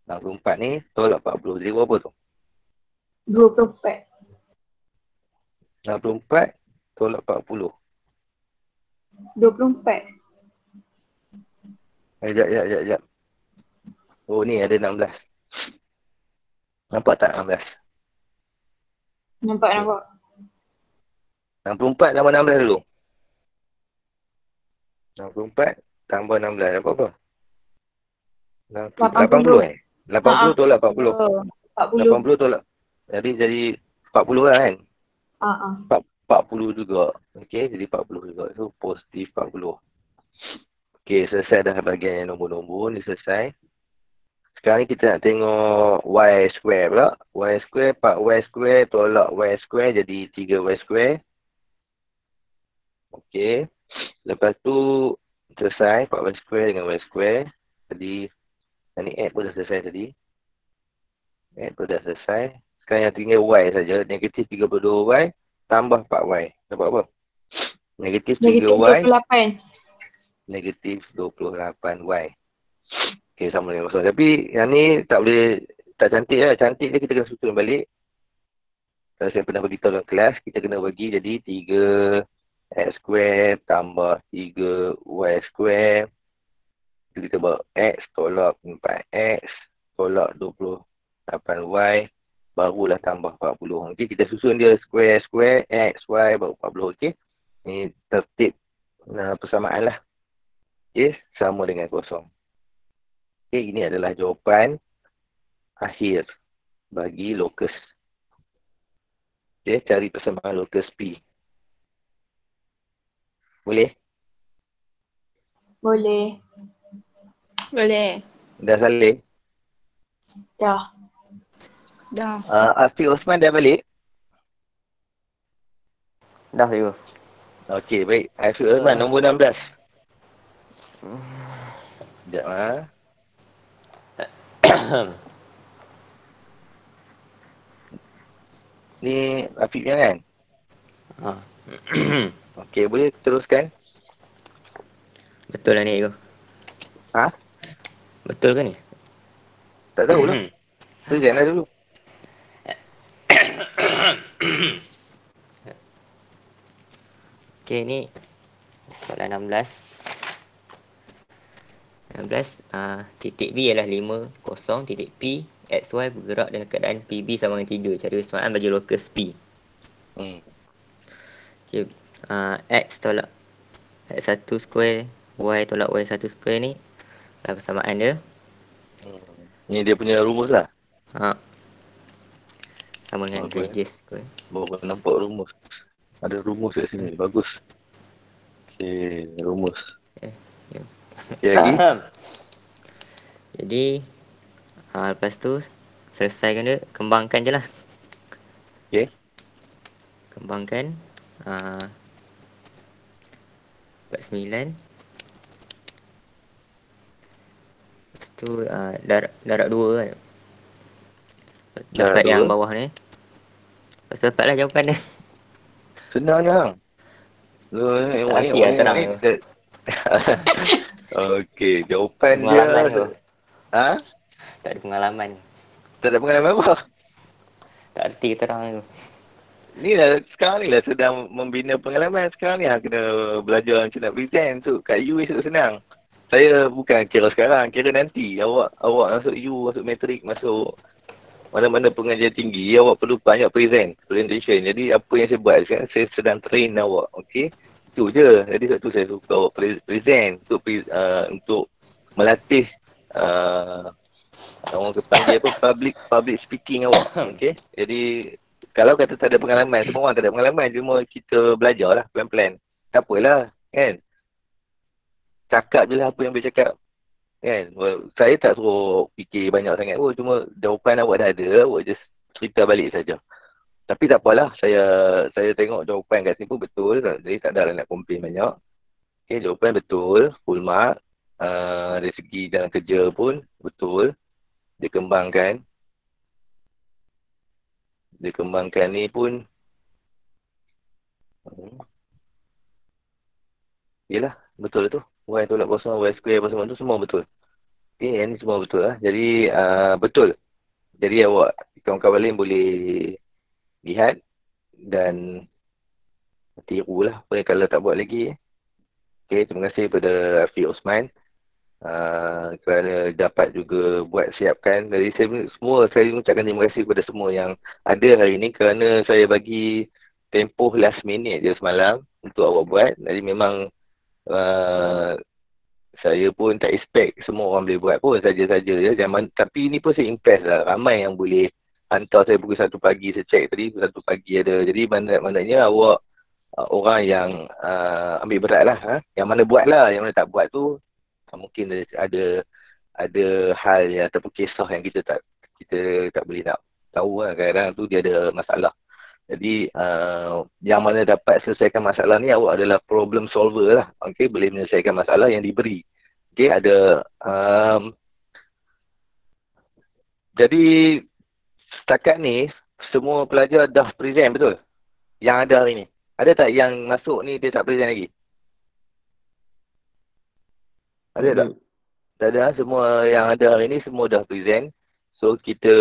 64 ni tolak 40 jadi berapa tu? 24. 64 tolak 40. 24. Sekejap. Oh ni ada 16. Nampak tak 16? Nampak. 64 tambah 16 dulu. 64 tambah 16 dapat apa? 80 eh? 80 tolak 40. 80 tolak. Jadi 40 lah kan? 40 juga. Okey, jadi 40 juga. So positif 40. Okey, selesai dah bahagian yang nombor-nombor ni selesai. Sekarang ni kita nak tengok Y square pula. Y square, 4Y square tolak Y square jadi 3Y square. Okey. Lepas tu selesai 4Y square dengan Y square. Jadi yang ni X pun dah selesai tadi. X pun dah selesai. Sekarang yang tinggal Y saja. Negatif 32Y tambah 4Y. Dapat apa? Negatif 3Y. 28. Negatif 28Y. Okey, sama dengan kosong. Tapi yang ni tak cantik lah. Cantik dia kita kena susun balik. Kalau saya pernah beritahu dalam kelas, kita kena bagi jadi 3X square tambah 3Y square. Kita buat X tolak 4X tolak 28Y. Barulah tambah 40. Okey, kita susun dia square, X, Y baru 40. Okey. Ini tertib persamaan lah. Okey, sama dengan kosong. Okey, ini adalah jawapan akhir bagi locus. Okey, cari persamaan locus P. Boleh? Boleh. Dah salin? Dah. Afiq Osman dah balik? Dah cikgu. Okey, baik. Aiful Osman, nombor 16. Sekejap lah. Ni Afiq kan? Ha. Okey, boleh teruskan? Betul lah ni tu. Ha? Betul ke ni? Tak tahulah. Present lah dulu. Okey, ni soalan 16. 16, titik B ialah 5, 0, titik P, XY bergerak dalam keadaan PB sama dengan 3. Cara kesemaan bagi lokus P. Okey, X tolak X1 square, Y tolak Y1 square ni adalah persamaan dia. Ni dia punya rumus lah. Sama dengan radius square. Baru nampak rumus. Ada rumus kat sini. Bagus. Okey, rumus. Ya. Okey lagi? Jadi, lepas tu selesaikan dia, kembangkan je lah. Okey. Kembangkan. 49. Lepas tu darab 2 kan. Dapat yang bawah ni. Lepas tu dapatlah jawapan dia. Senang je hang. Hati lah terang tu. Okey, jawapan pengalaman dia. Tu. Ha? Tak ada pengalaman. Tak ada pengalaman apa? Tak erti terang tu. Ni lah, sekarang ni lah sedang membina pengalaman. Sekarang ni hang kena belajar macam nak present tu. Kat U esok senang. Saya bukan kira sekarang, kira nanti. Awak masuk U, masuk matrik, masuk mana-mana pengajian tinggi, awak perlu banyak presentation. Jadi apa yang saya buat sekarang, saya sedang train awak. Okey? Itu je. Jadi sebab tu saya suka awak present untuk melatih orang panggil apa, public speaking awak. Okey? Jadi kalau kata tak ada pengalaman, semua orang tak ada pengalaman, cuma kita belajar lah pelan-pelan. Tak apalah, kan? Cakap je lah apa yang boleh cakap. Kan? Saya tak suruh fikir banyak sangat pun. Cuma jawapan awak dah ada, awak just cerita balik saja. Tapi tak apalah, saya tengok jawapan kat sini pun betul. Jadi tak ada nak komplain banyak. Okay, jawapan betul, full mark. Dari segi dalam kerja pun betul. Dikembangkan ni pun yelah, betul tu. Y tolak kosong, Y square apa semua tu semua betul. Okay, yang ni semua betul lah. Jadi betul. Jadi awak, kawan-kawan lain boleh lihat dan tiru lah apa yang kalau tak buat lagi. Okay, terima kasih kepada Afiq Osman kerana dapat juga buat siapkan. Dari saya mengucapkan terima kasih kepada semua yang ada hari ini kerana saya bagi tempoh last minute je semalam untuk awak buat. Jadi memang saya pun tak expect semua orang boleh buat pun saja-saja je. Tapi ni pun saya impress lah. Ramai yang boleh hantar saya pukul 1 pagi. Saya check tadi pukul 1 pagi ada. Jadi maknanya awak orang yang ambil berat lah. Yang mana buat lah. Yang mana tak buat tu mungkin ada hal yang ataupun kisah yang kita tak boleh nak tahu lah. Kadang-kadang tu dia ada masalah. Jadi yang mana dapat selesaikan masalah ni awak adalah problem solver lah. Okay, boleh menyelesaikan masalah yang diberi. Okay, ada jadi setakat ni semua pelajar dah present betul? Yang ada hari ni. Ada tak yang masuk ni dia tak present lagi? Ada tak? Tak ada. Semua yang ada hari ni semua dah present. So kita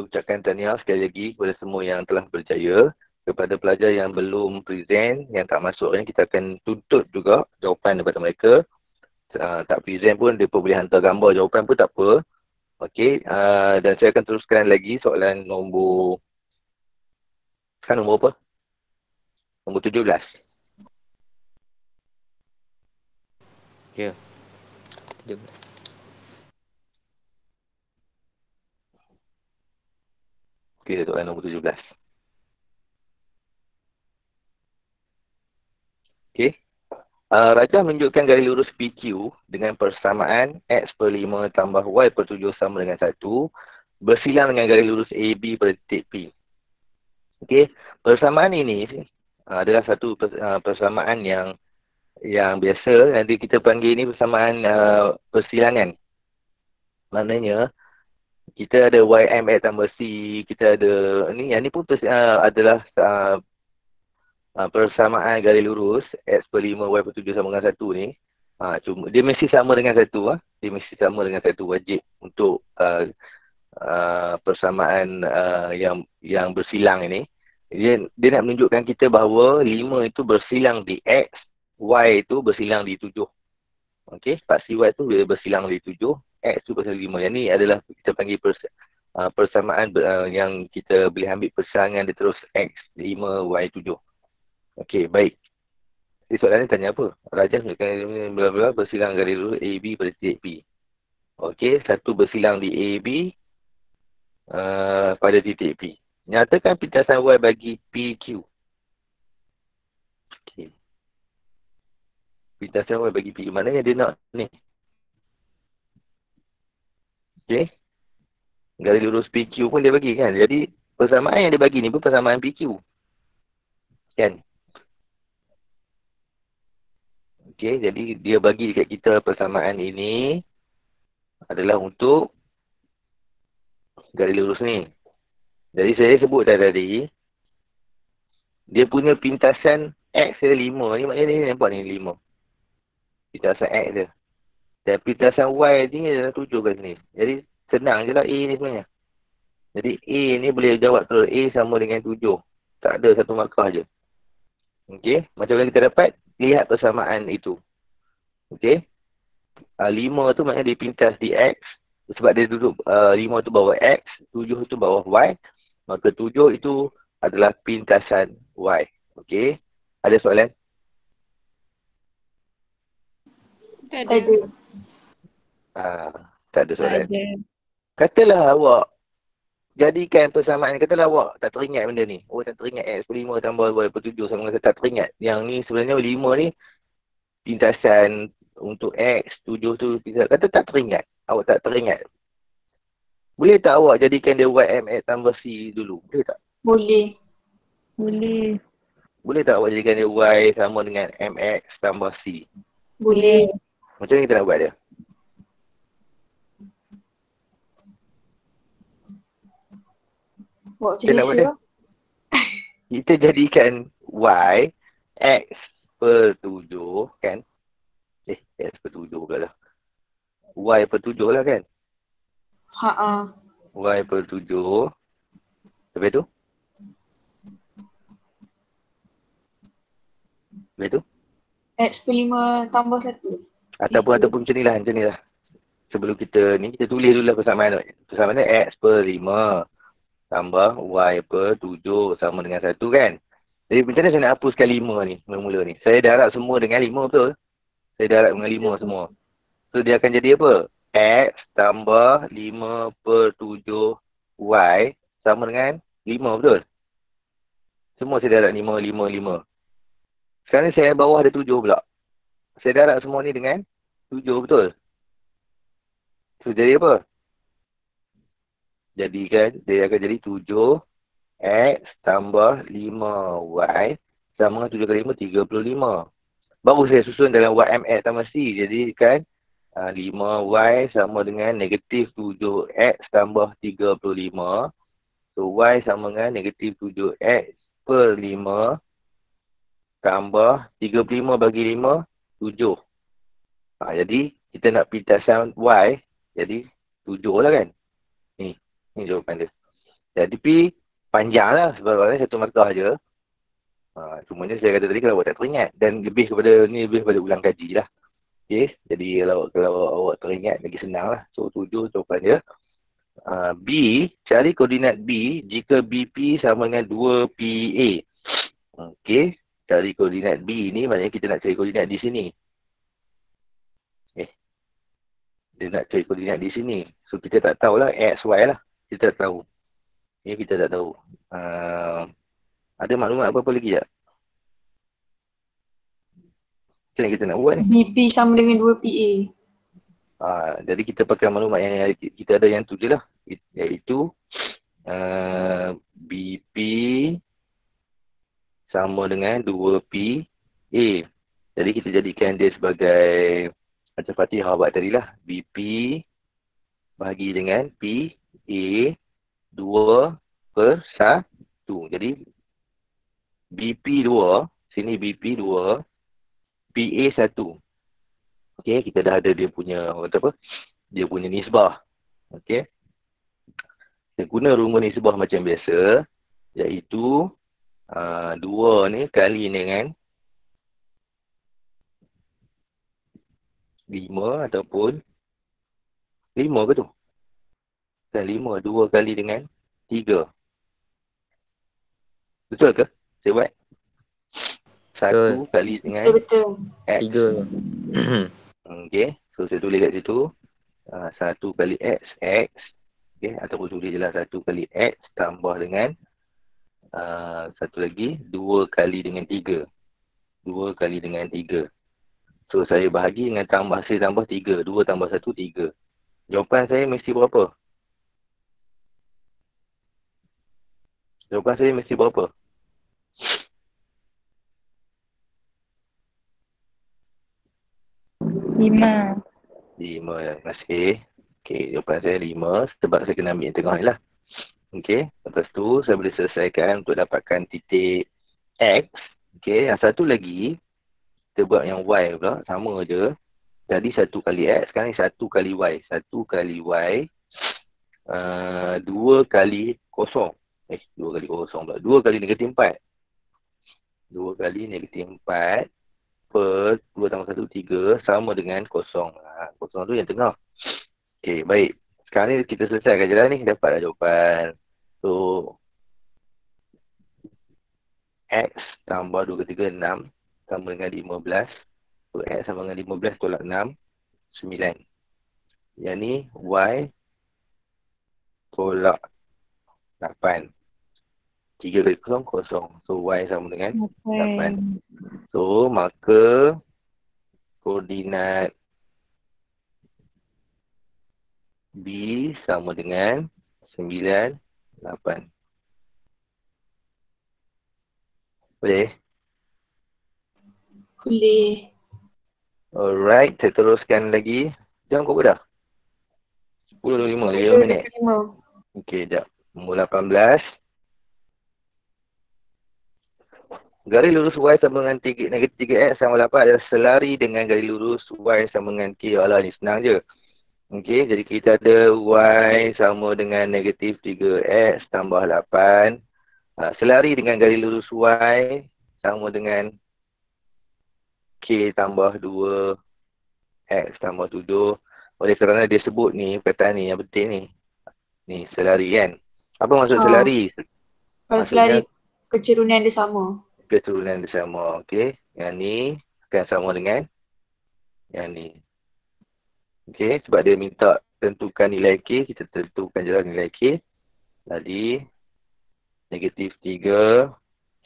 ucapkan tahniah sekali lagi kepada semua yang telah berjaya. Kepada pelajar yang belum present, yang tak masuk ni, kita akan tuntut juga jawapan daripada mereka. Tak present pun, dia pun boleh hantar gambar jawapan pun tak apa. Okey, dan saya akan teruskan lagi soalan nombor... Sekarang nombor apa? Nombor 17. Ya. 17. Okey, soalan nombor 17. Okey. Rajah menunjukkan garis lurus PQ dengan persamaan X per 5 tambah Y per 7 sama dengan 1 bersilang dengan garis lurus AB pada titik P. Okey, persamaan ini adalah satu persamaan yang biasa, nanti kita panggil ini persamaan persilangan. Maknanya kita ada YMX tambah C, kita ada ni, yang ni pun adalah persamaan garis lurus X per 5 Y per 7 sama dengan 1 ni. Cuma dia mesti sama dengan 1 dia mesti sama dengan 1 wajib untuk persamaan yang bersilang ini. Dia nak menunjukkan kita bahawa 5 itu bersilang di X, Y itu bersilang di 7. Okey, paksi Y itu bersilang di 7, X itu bersilang di 5. Yang ni adalah kita panggil persamaan yang kita boleh ambil persilangan dia terus X 5, Y 7. Okey, baik. Jadi soalan ni tanya apa? Rajas menunjukkan bla-bla bersilang garis lurus AB pada titik P. Okey, satu bersilang di AB pada titik P. Nyatakan pintasan Y bagi PQ. Okey. Pintasan Y bagi PQ. Maknanya dia nak ni. Okey. Garis lurus PQ pun dia bagi kan. Jadi persamaan yang dia bagi ni pun persamaan PQ. Kan? Okey, jadi dia bagi dekat kita persamaan ini adalah untuk garis lurus ni. Jadi saya sebut tadi, dia punya pintasan X dia 5. Ni maknanya dia nampak ni 5. Pintasan X dia. Dan pintasan Y ni adalah 7 kat sini. Jadi senang je lah A ni sebenarnya. Jadi A ni boleh jawab terus. A sama dengan 7. Tak ada satu markah je. Okey, macam mana kita dapat? Lihat persamaan itu. Okey. 5 tu maknanya dia pintas di X. Sebab dia duduk 5 tu bawah X, 7 tu bawah Y. Maka 7 itu adalah pintasan Y. Okey. Ada soalan? Tak ada. Tak ada soalan. Katalah awak jadikan persamaan, katalah awak tak teringat benda ni. Oh, tak teringat X per 5 tambah Y per 7 sama dengan tak teringat. Yang ni sebenarnya 5 ni pintasan untuk X, 7 tu pintasan. Kata tak teringat. Awak tak teringat. Boleh tak awak jadikan dia YMX tambah C dulu? Boleh tak? Boleh. Boleh. Boleh tak awak jadikan dia Y sama dengan MX tambah C? Boleh. Macam mana kita nak buat dia? Buat Kita nak buat dia? lah. Kita jadikan Y X per 7 kan? X per 7 pula lah. Y per 7 lah kan? Y per 7. Lepas tu? Lepas tu? X per 5 tambah 1. Ataupun macam ni lah. Sebelum kita ni, kita tulis dulu lah persamaan. Persamaan ni X per 5 tambah Y per 7 sama dengan 1 kan? Jadi macam mana saya nak hapuskan 5 ni, mula-mula ni? Saya darab semua dengan 5 betul? Saya darab dengan 5 semua. So dia akan jadi apa? X tambah 5 per 7 Y sama dengan 5 betul? Semua saya darab 5, 5, 5. Sekarang ni saya bawah ada 7 pula. Saya darab semua ni dengan 7 betul? So jadi apa? Jadi kan dia akan jadi 7 X tambah 5Y sama dengan 7 kali 5, 35. Baru saya susun dalam YMX tambah C. Jadi kan 5Y sama dengan negatif 7X tambah 35. So Y sama dengan negatif 7X per 5 tambah 35 bagi 5, 7. Jadi kita nak pintasan Y, jadi 7 lah kan. Ni jawapan dia. Jadi P panjang lah sebabnya satu markah je. Cumanya saya kata tadi kalau awak tak teringat. Dan lebih kepada ulang kaji lah. Okay. Jadi kalau awak teringat lagi senang lah. So 7 jawapan dia. B, cari koordinat B jika BP sama dengan 2PA. Okey. Cari koordinat B ni maknanya kita nak cari koordinat di sini. Dia nak cari koordinat di sini. So kita tak tahulah X, Y lah. Kita tak tahu. Kita tak tahu. Ada maklumat apa-apa lagi tak? Macam mana kita nak buat ni? BP sama dengan 2PA. Jadi kita pakai maklumat yang kita ada yang tu je lah. Iaitu BP sama dengan 2PA. Jadi kita jadikan dia sebagai macam Fatihah buat tadi lah. BP bahagi dengan PA 2/1. Jadi BP 2, sini BP 2, PA 1. Okey, kita dah ada dia punya dia punya nisbah. Okey. Kita guna rumus nisbah macam biasa, iaitu 2 ni kali dengan 5 ataupun 5 ke tu? Kan 5, 2 kali dengan 3. Betul ke? Saya buat 1 kali dengan Betul. X. 3. Okey, so saya tulis kat situ 1 kali X, okey, ataupun tulis je lah 1 kali X tambah dengan satu lagi 2 kali dengan 3. 2 kali dengan 3. So saya bahagi dengan saya tambah 3. 2 tambah 1, 3. Jawapan saya mesti berapa? Jawapan saya mesti berapa? 5. 5, terima kasih. Okey, jawapan saya 5 sebab saya kena ambil yang tengah ni lah. Okey, lepas tu saya boleh selesaikan untuk dapatkan titik X. Okey, yang satu lagi, kita buat yang Y pula, sama je. Jadi 1 kali X, sekarang ni 1 kali Y. 1 kali Y, 2 kali kosong. 2 kali kosong pula. 2 kali negatif 4. 2 kali negatif 4 per 2 tambah 1, 3 sama dengan kosong. Kosong tu yang tengah. Okey, baik. Sekarang ni kita selesaikan je lah ni. Dapatlah jawapan. So, X tambah 2 kali 3, 6 sama dengan 15. So, X sama dengan 15 tolak 6, 9. Yang ni Y tolak 8. 3 kali kosong, kosong. So, Y sama dengan 8. So, maka koordinat B sama dengan 9, 8. Boleh? Boleh. Alright, saya teruskan lagi. Jam berapa dah? 10.25, 5 minit. Okey, sekejap. Nombor 18. Garis lurus Y sama dengan negatif 3X sama 8 adalah selari dengan garis lurus Y sama dengan K. Alah, ni senang je. Okey, jadi kita ada Y sama dengan negatif 3X tambah 8. Selari dengan garis lurus Y sama dengan K tambah 2 X tambah 7. Oleh kerana dia sebut ni, perkataan ni yang penting ni. Ni selari kan. Apa maksud selari? Kalau selari kecerunan dia sama. Keturunan dia sama. Okey. Yang ni akan sama dengan yang ni. Okey. Sebab dia minta tentukan nilai K. Kita tentukan je lah nilai K. Jadi negatif 3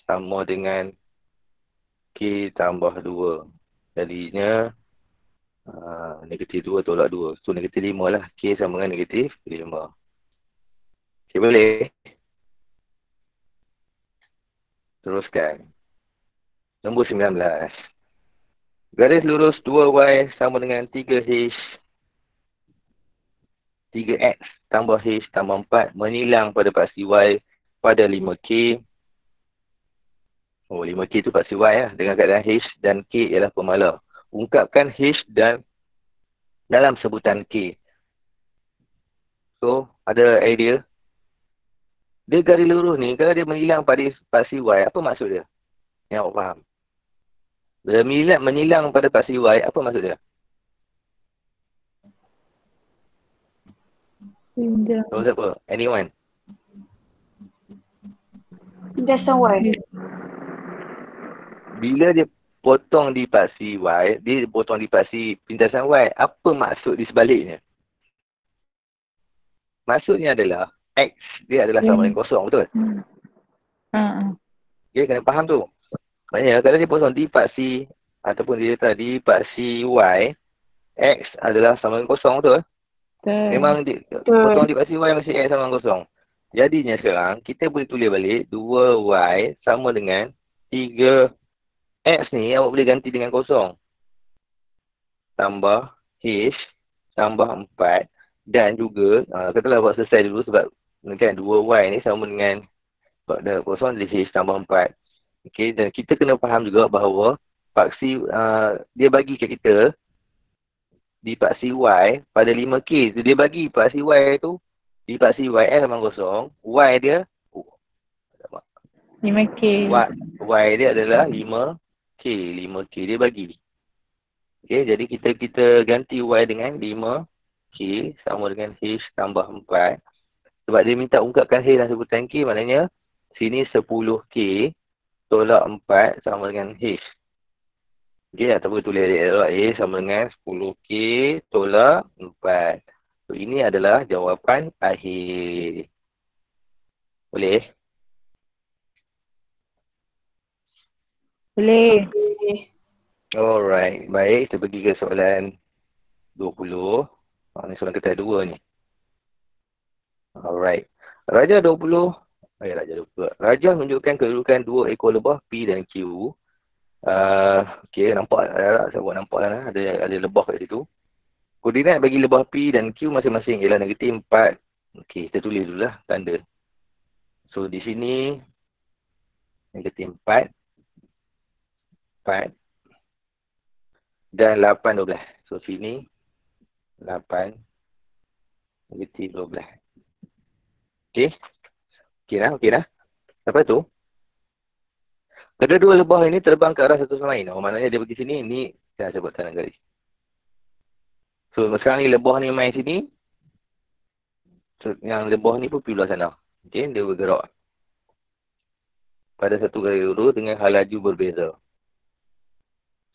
sama dengan K tambah 2. Jadinya negatif 2 tolak 2. So negatif 5 lah. K sama dengan negatif 5. Okey, boleh? Teruskan. Nombor 19. Garis lurus 2Y sama dengan 3H 3X tambah H tambah 4 menilang pada paksi Y pada 5K. Oh, 5K tu paksi Y lah. Dengan keadaan H dan K ialah pemala. Ungkapkan H dan dalam sebutan K. So, ada idea? Dia garis lurus ni, kalau dia menilang pada paksi Y, apa maksud dia? Yang awak faham? Bila menilang pada paksi Y, apa maksud dia? Tahu siapa? Anyone? Pindasan Y. Bila dia potong di paksi Y, dia potong di paksi pintasan Y, apa maksud di sebaliknya? Maksudnya adalah X dia adalah sama dengan kosong, betul? Okay, kena faham tu. Maksudnya kalau dia potong di paksi ataupun dia letak di paksi Y, X adalah sama dengan kosong, betul? Memang dia potong di paksi Y mesti X sama dengan kosong. Jadinya sekarang kita boleh tulis balik 2Y sama dengan 3X ni awak boleh ganti dengan kosong. Tambah H tambah 4 dan juga katalah buat selesai dulu sebab kan 2Y ni sama dengan sebab dah kosong jadi H tambah 4. Okey, dan kita kena faham juga bahawa paksi dia bagi kat kita di paksi Y pada 5K. Dia bagi paksi Y tu di paksi Y L sama kosong. Y dia 5K. Y dia adalah 5K. 5K dia bagi. Okey, jadi kita ganti Y dengan 5K sama dengan H tambah 4. Sebab dia minta ungkapkan H dan sebutan K, maknanya sini 10K tolak 4 sama dengan H. Okey, ataupun tulis A sama dengan 10K tolak 4. So, ini adalah jawapan akhir. Boleh? Boleh. Alright, baik. Kita pergi ke soalan 20. Ni soalan kita 2 ni. Alright. Raja 20. Raja 20. Raja menunjukkan kedudukan 2 ekor lebah P dan Q. Okey, nampak saya buat nampak lah. Ada lebah kat situ. Koordinat bagi lebah P dan Q masing-masing ialah negatif 4. Okey, kita tulis dulu lah tanda. So, di sini negatif 4 dan 8, 12. So, sini 8 negatif 12. Okey. Okey dah. Lepas tu, kedua-dua lebah ini terbang ke arah satu sama lain. Maknanya dia pergi sini, ni saya sebut tanda garis. So, sekarang ni lebah ni main sini. So, yang lebah ni pun pergi belah sana. Okey, dia bergerak pada satu garis lurus dengan hal laju berbeza.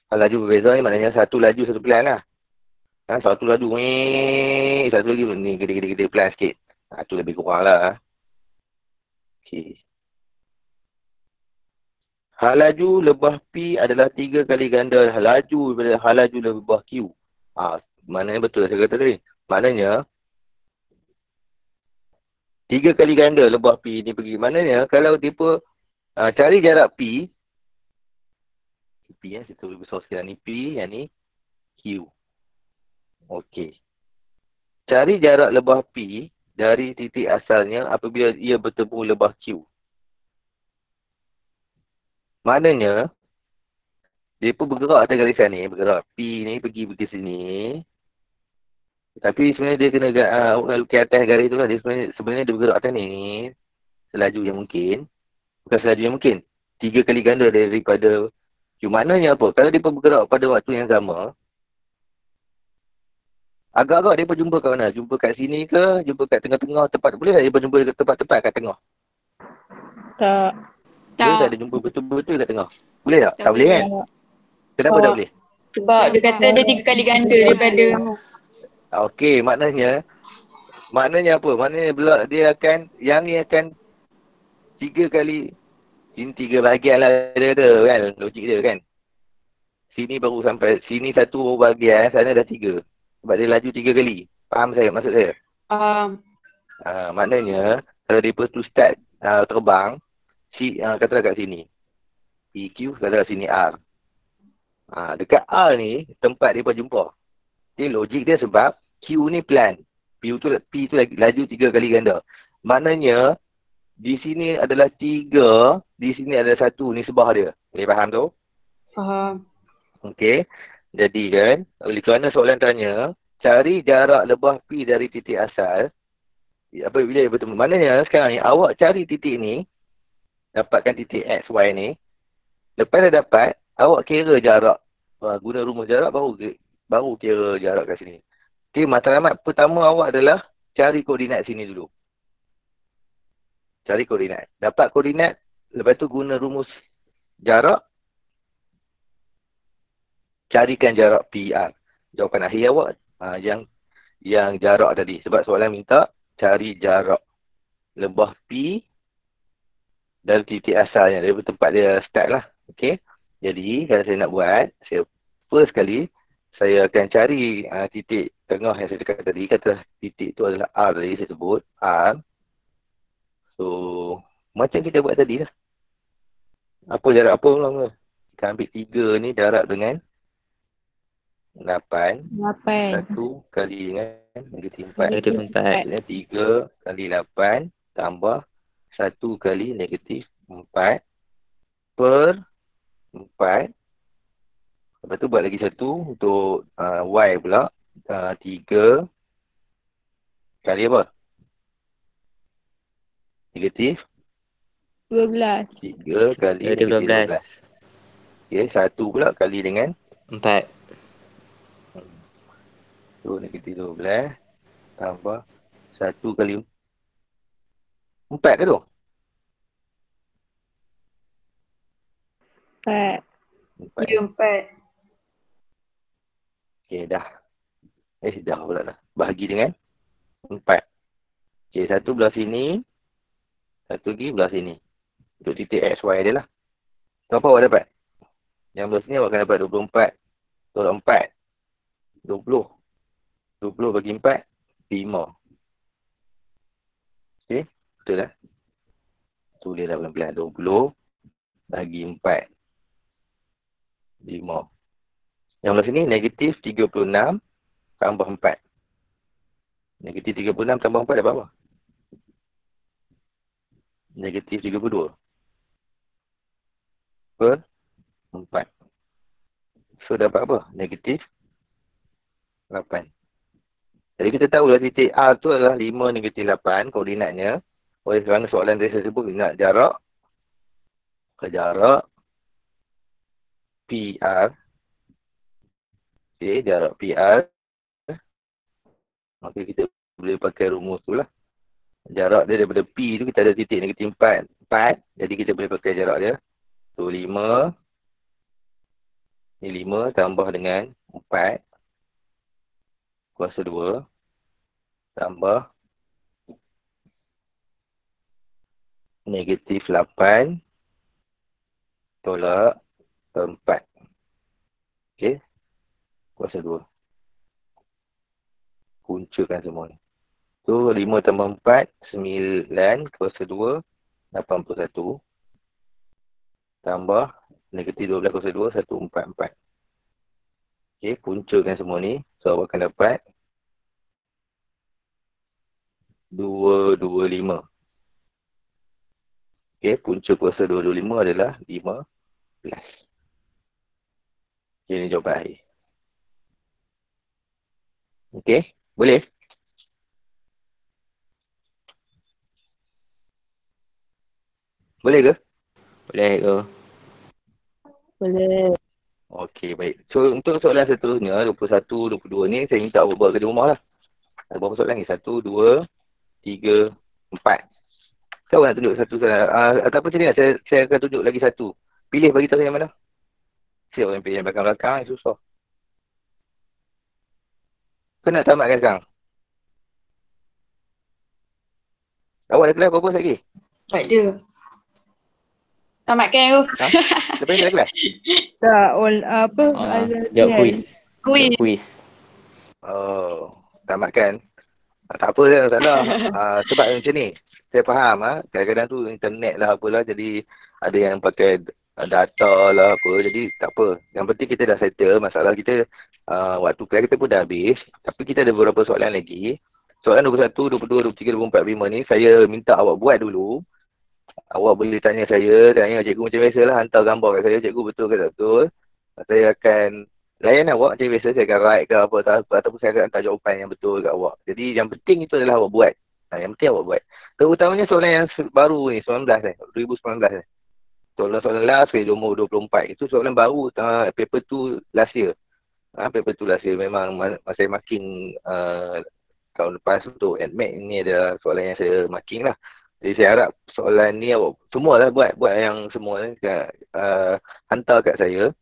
Hal laju berbeza ni maknanya satu laju satu pelan lah. Satu laju satu lagi ni gede-gede pelan sikit. Tu lebih kurang lah. Okey. Hal laju lebah P adalah 3 kali ganda hal laju daripada hal laju lebah Q. Maknanya betul saya kata tadi. Maknanya 3 kali ganda lebah P ni pergi. Maknanya kalau dia cari jarak P saya tulis besar sikit ni P, yang ni Q. Okey. Cari jarak lebah P dari titik asalnya apabila ia bertemu lebah Q. Maknanya dia pun bergerak atas garisan ni, bergerak P ni pergi sini. Tapi sebenarnya dia kena ke atas garis tu lah. Dia sebenarnya dia bergerak atas ni selaju yang mungkin. Bukan selaju yang mungkin. 3 kali ganda daripada Q. Maknanya apa? Kalau dia bergerak pada waktu yang sama, agak-agak dia jumpa kat mana? Jumpa kat sini ke? Jumpa kat tengah-tengah tempat? Boleh tak dia jumpa kat tempat-tempat kat tengah? Tak. Boleh tak dia jumpa betul-betul kat tengah? Boleh tak? Tak boleh kan? Kenapa tak boleh? Sebab dia kata dia 3 kali ganda daripada Okey, maknanya apa? Maknanya pula dia akan, yang ni akan 3 kali, ini 3 bahagian lah dia kan, logik dia kan. Sini baru sampai, sini satu bahagian, sana dah 3. Sebab dia laju 3 kali. Faham maksud saya? Maknanya, kalau dia tu start terbang, katalah kat sini. PQ, katalah sini R. Dekat R ni, tempat dia jumpa. Dia logik dia sebab Q ni pelan. P tu laju 3 kali ganda. Maknanya, di sini adalah 3, di sini adalah 1, ni sebah dia. Boleh faham tu? Faham. Okey. Jadi kan, oleh kerana soalan tanya, cari jarak lebah P dari titik asal. Apabila dia bertemu. Maknanya sekarang ni, awak cari titik ni, dapatkan titik X, Y ni. Lepas dah dapat, awak kira jarak. Guna rumus jarak baru kira jarak kat sini. Okey, matlamat pertama awak adalah cari koordinat sini dulu. Cari koordinat. Dapat koordinat, lepas tu guna rumus jarak. Carikan jarak PR. Jawapan akhir awak yang jarak tadi. Sebab soalan minta cari jarak lebah P dari titik asalnya. Dari tempat dia start lah. Okey. Jadi kalau saya nak buat, first kali saya akan cari titik tengah yang saya cakap tadi. Katalah titik tu adalah R tadi saya sebut. R. So, macam kita buat tadi lah. Apa jarak apa lama? Kita ambil 3 ni darab dengan 8. 8. 1 kali dengan negatif 4. Negatif 4. Maksudnya 3 kali 8 tambah 1 kali negatif 4 per 4. Lepas tu buat lagi satu untuk Y pula. 3 kali apa? Negatif 12. 3 kali Negatif negatif 12. 12. Okay, 1 pula kali dengan 4. tu negatif 12 tambah 1 kali 4 ke tu? 4. 4. Ya, 4. Okay, dah. Dah pula dah. Bahagi dengan 4. Okay, satu belah sini. Satu lagi belah sini. Untuk titik X, Y dia lah. So, apa awak dapat? Yang belah sini awak akan dapat 24. Tolak 4. 20. 20 bagi 4. 5. Okay, betul tak? Tulislah pelan-pelan. 20 bagi 4. 5. Yang belah sini negatif 36 tambah 4. Negatif 36 tambah 4 dapat apa? Negatif 32. Per 4. So dapat apa? Negatif 8. Jadi kita tahu lah titik A tu adalah 5 negatif 8 koordinatnya. Oleh kerana soalan saya sebut nak jarak. Jarak PR. Okay, jarak PR. Maka kita boleh pakai rumus tu lah. Jarak dia daripada P tu kita ada titik negatif 4. 4. Jadi kita boleh pakai jarak dia. Tu 5. Ni 5 tambah dengan 4. Kuasa 2. Tambah negatif 8. Tolak 4. Okey. Kuasa 2. Puncakan semua ni. So 5 tambah 4. 9. Kuasa 2. 81. Tambah negatif 12 kuasa 2. 144. Okey. Puncakan semua ni. So awak akan dapat 225. Okey. Punca kuasa 225 adalah 15. Okay, ini jawapan akhir. Okey, boleh? Boleh ke? Boleh ke? Boleh. Okey, baik. So, untuk soalan seterusnya, 21, 22 ni, saya minta awak buat kerja rumah lah. Ada berapa soalan ni? 1, 2, 3, 4. Saya nak tunjuk satu soalan. Ataupun macam ni lah, saya akan tunjuk lagi satu. Pilih bagi tahu saya yang mana. Siapa yang pilih yang belakang-belakang, susah. Kau nak tamatkan sekarang? Awak ada kelas berapa lagi? Tak ada. Tamatkan aku. Ha? Lepas ni ada kelas? Tak, apa? ada Jawab kan? kuis. Kuis. Jawab kuis. Oh, tamatkan. Tak apa dah, tak salah. Sebab macam ni, saya faham. Kadang-kadang tu internet lah apalah, jadi ada yang pakai data lah apa, jadi tak apa. Yang penting kita dah settle masalah kita. Waktu kelas kita pun dah habis, tapi kita ada beberapa soalan lagi. Soalan 21, 22, 23, 24, 25 ni saya minta awak buat dulu. Awak boleh tanya saya, tanya cikgu macam biasa lah, hantar gambar kat saya, cikgu betul ke tak betul. Saya akan layan awak macam biasa, saya akan write ke apa, ataupun saya akan hantar jawapan yang betul kat awak. Jadi yang penting itu adalah awak buat. Yang penting awak buat. Terutamanya soalan yang baru ni, 2019 ni. Soalan last year, 2024. Itu soalan baru, paper tu last year. Paper tu last year memang masa marking tahun lepas untuk admit ni adalah soalan yang saya marking lah. Jadi saya harap soalan ni awak semualah buat yang semua ni hantar kat saya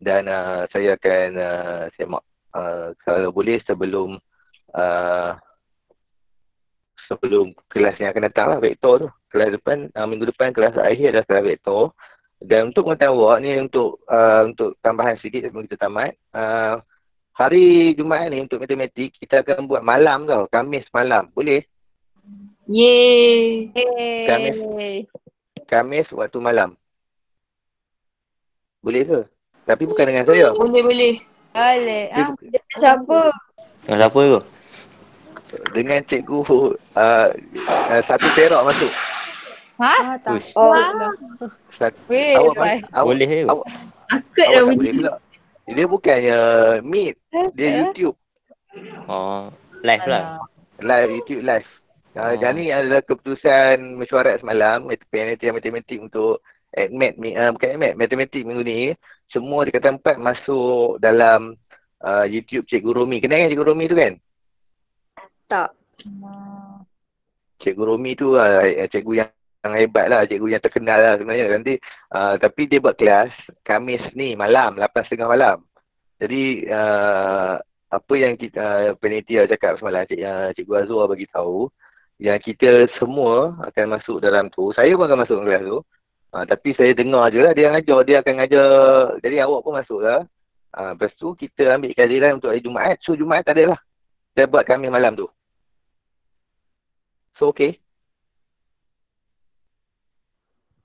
dan saya akan semak kalau boleh sebelum kelas yang akan datang lah, vektor tu. Kelas depan, minggu depan kelas akhir adalah kelas vektor. Dan untuk pengetahuan awak ni untuk tambahan sedikit sebelum kita tamat, hari Jumaat ni untuk matematik kita akan buat malam tau, Khamis malam. Boleh? Yeay. Khamis waktu malam. Boleh ke? Tapi bukan dengan saya. Boleh. Boleh. Dia bukan, Siapa? Dengan siapa tu? dengan cikgu satu perak masuk. Ha? Ush. Oh, Weh, Awak lepas. Boleh ke? awak, Akut awak dah tak bunyi. boleh pula. Dia bukannya Meet, dia YouTube. Oh, live lah. Live, YouTube live. Dan ni adalah keputusan mesyuarat semalam, panitia matematik untuk bukan matematik minggu ni. Semua di kata 4 masuk dalam YouTube Cikgu Romi. Kenal kan Cikgu Romi tu kan? tak. Cikgu Romi tu cikgu yang hebat lah, cikgu yang terkenal lah sebenarnya. Nanti, tapi dia buat kelas Khamis ni malam, 8.30 malam. Jadi apa yang kita panitia cakap semalam, Cikgu Azwar bagi tahu yang kita semua akan masuk dalam tu. Saya pun akan masuk dalam kelas tu. Tapi saya dengar je lah dia ngajar, dia akan ngajar. Jadi awak pun masuk lah. Lepas tu kita ambil kehadiran untuk hari Jumaat. So Jumaat tak ada lah. Kita buat Khamis malam tu. So okay.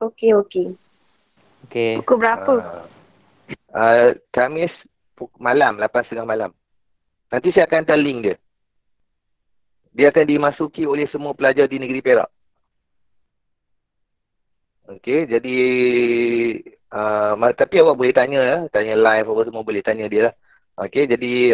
Okey. Okay. Pukul berapa? Khamis malam, 8.30 malam. Nanti saya akan hantar link dia. Dia akan dimasuki oleh semua pelajar di negeri Perak. Okey, jadi tapi awak boleh tanya lah. Tanya live apa semua boleh tanya dia lah. Okey, jadi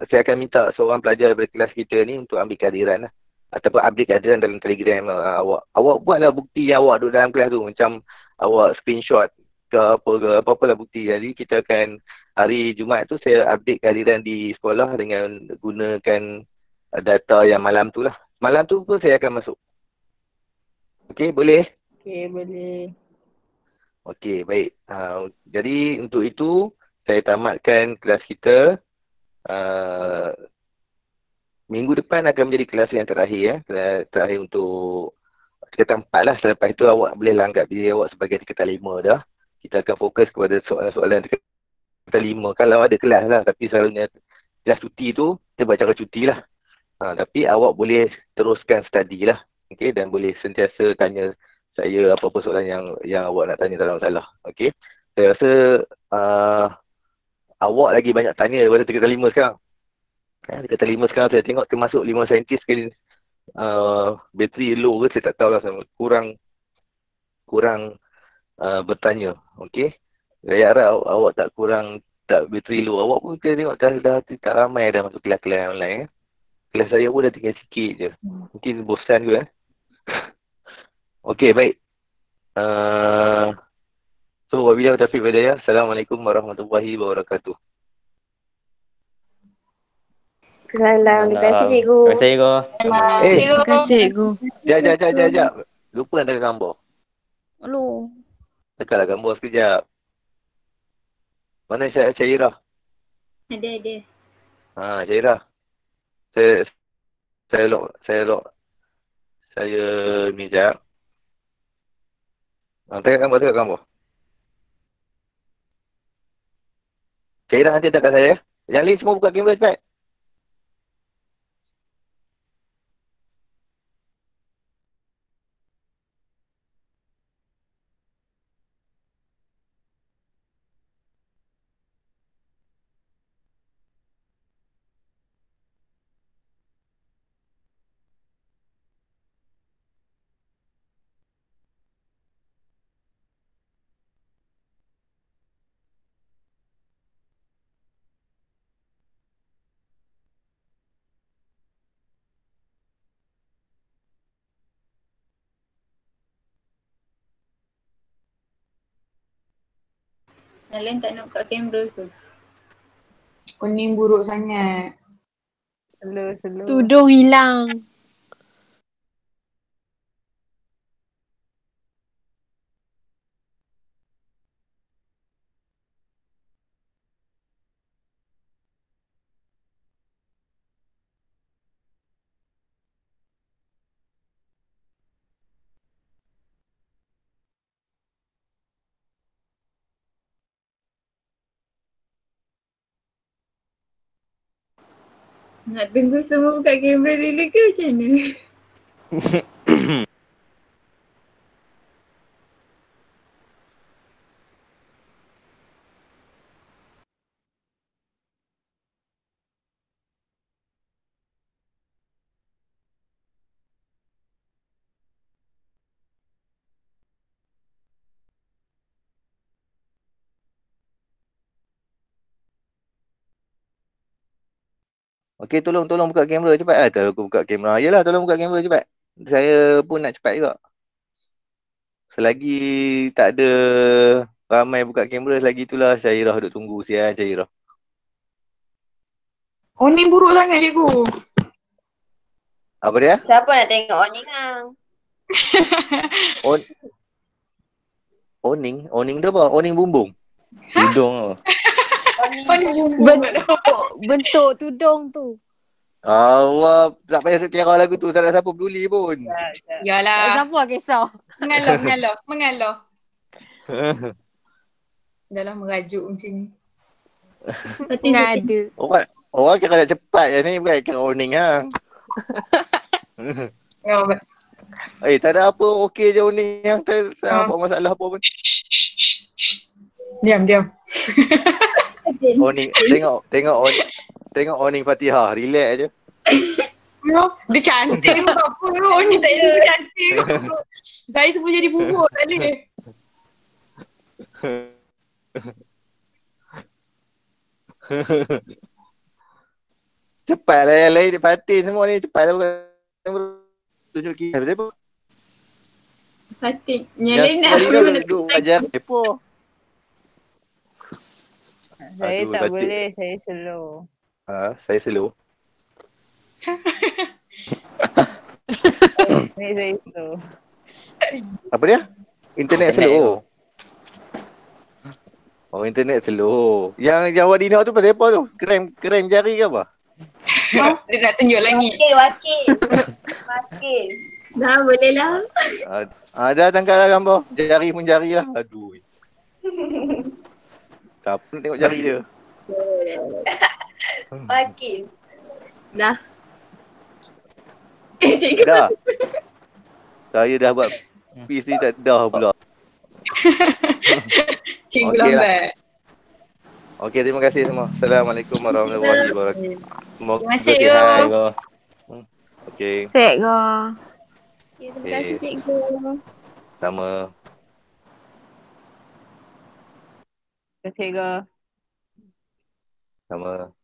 saya akan minta seorang pelajar dari kelas kita ni untuk ambil kehadiran lah. Ataupun update kehadiran dalam Telegram awak. Awak buatlah bukti yang awak duduk dalam kelas tu. Macam awak screenshot ke apa-apa lah bukti. Jadi kita akan hari Jumaat tu saya update kehadiran di sekolah dengan gunakan data yang malam tu lah. Malam tu pun saya akan masuk. Okey, boleh? Okey, boleh. Okey, baik. Jadi untuk itu saya tamatkan kelas kita. Minggu depan akan menjadi kelas yang terakhir ya. Kelas terakhir untuk tingkatan 4 lah. Selepas itu awak boleh anggap diri awak sebagai tingkatan 5 dah. Kita akan fokus kepada soalan-soalan tingkatan 5 kalau ada kelas lah. Tapi selalunya kelas cuti tu kita buat cara cuti lah. Tapi awak boleh teruskan study lah. Okay? Dan boleh sentiasa tanya saya apa-apa soalan yang awak nak tanya, tak ada masalah. Okay? Saya rasa awak lagi banyak tanya daripada tingkatan 5 sekarang. Tingkatan 5 sekarang saya tengok termasuk 5 saintis sekali. Bateri low ke saya tak tahu lah. Kurang bertanya. Okay? Saya harap awak tak bateri low. Awak pun kita tengok dah tak ramai dah masuk kelas-kelas online. Kelas saya pun dah tinggal sikit je. Mungkin bosan ke Okey, baik. So, wabillahi taufiq wal hidayah. Assalamualaikum warahmatullahi wabarakatuh. Salam. Terima kasih cikgu. Terima kasih cikgu. Terima kasih, Cikgu. Sekejap. Lupa nak tekan gambar. Hello. Tekanlah gambar sekejap. Mana Syairah? Ada. Syairah. Saya lock. Saya ni sekejap. Tekan gambar. Syairah nanti tekan saya. Yang lain semua buka kamera cepat. Yang lain tak nak buka kamera ke? Kuning buruk sangat. Slow. Tudung hilang. Nak tunggu semua buka kamera dulu ke macam mana? Okey, tolong buka kamera cepat. Tolong aku buka kamera. Yalah, tolong buka kamera cepat. Saya pun nak cepat juga. Selagi tak ada ramai buka kamera, selagi itulah Syairah duduk tunggu. Sian Syairah. Oh ni buruk sangat cikgu. Apa dia? Siapa nak tengok Oning lah? On Oning tu apa? Oning bumbung. Hidung tu. Bentuk tudung tu. Allah, tak payah sekiara lagu tu. Tak ada siapa peduli pun. Yalah. Siapa kisah? Mengalah. Dah lah merajuk macam ni. Ngada. Orang kira nak cepat je ni, bukan kira Oning lah. Tak ada apa, okey je Oning yang tak apa masalah apa pun. Diam. Oning, tengok Oning Fatihah, relax je. Dia cantik pun apa tu. Ni tak ada cantik. Saya semua jadi buruk tak boleh. Cepatlah yang lain, Fatin semua ni. Cepatlah bukan tunjuk kisah. Apa? Fatin. Yang lain nak apa mana duduk ajar apa? Saya Aduh, tak Fatin. boleh, saya slow. Saya slow. Ni saya slow. Apa dia? Internet slow. Oh, internet slow. Yang Wadina tu pasal apa tu? Krem jari ke apa? Dia nak tunjuk lagi. Wakil. Dah boleh lah. Dah tangkap lah gambar. Jari pun jari lah. Aduh. Tak apa nak tengok jari dia. Wakil. Dah. Dah. Saya dah buat PC tak dah pula. Cikgu Okey lah. lambat. Okey, terima kasih semua. Assalamualaikum warahmatullahi wabarakatuh. Semoga Terima kasih, sihat. Cikgu. Okey, Sihat ke? Okay, terima kasih cikgu. sama. Terima kasih, Cikgu. Sama.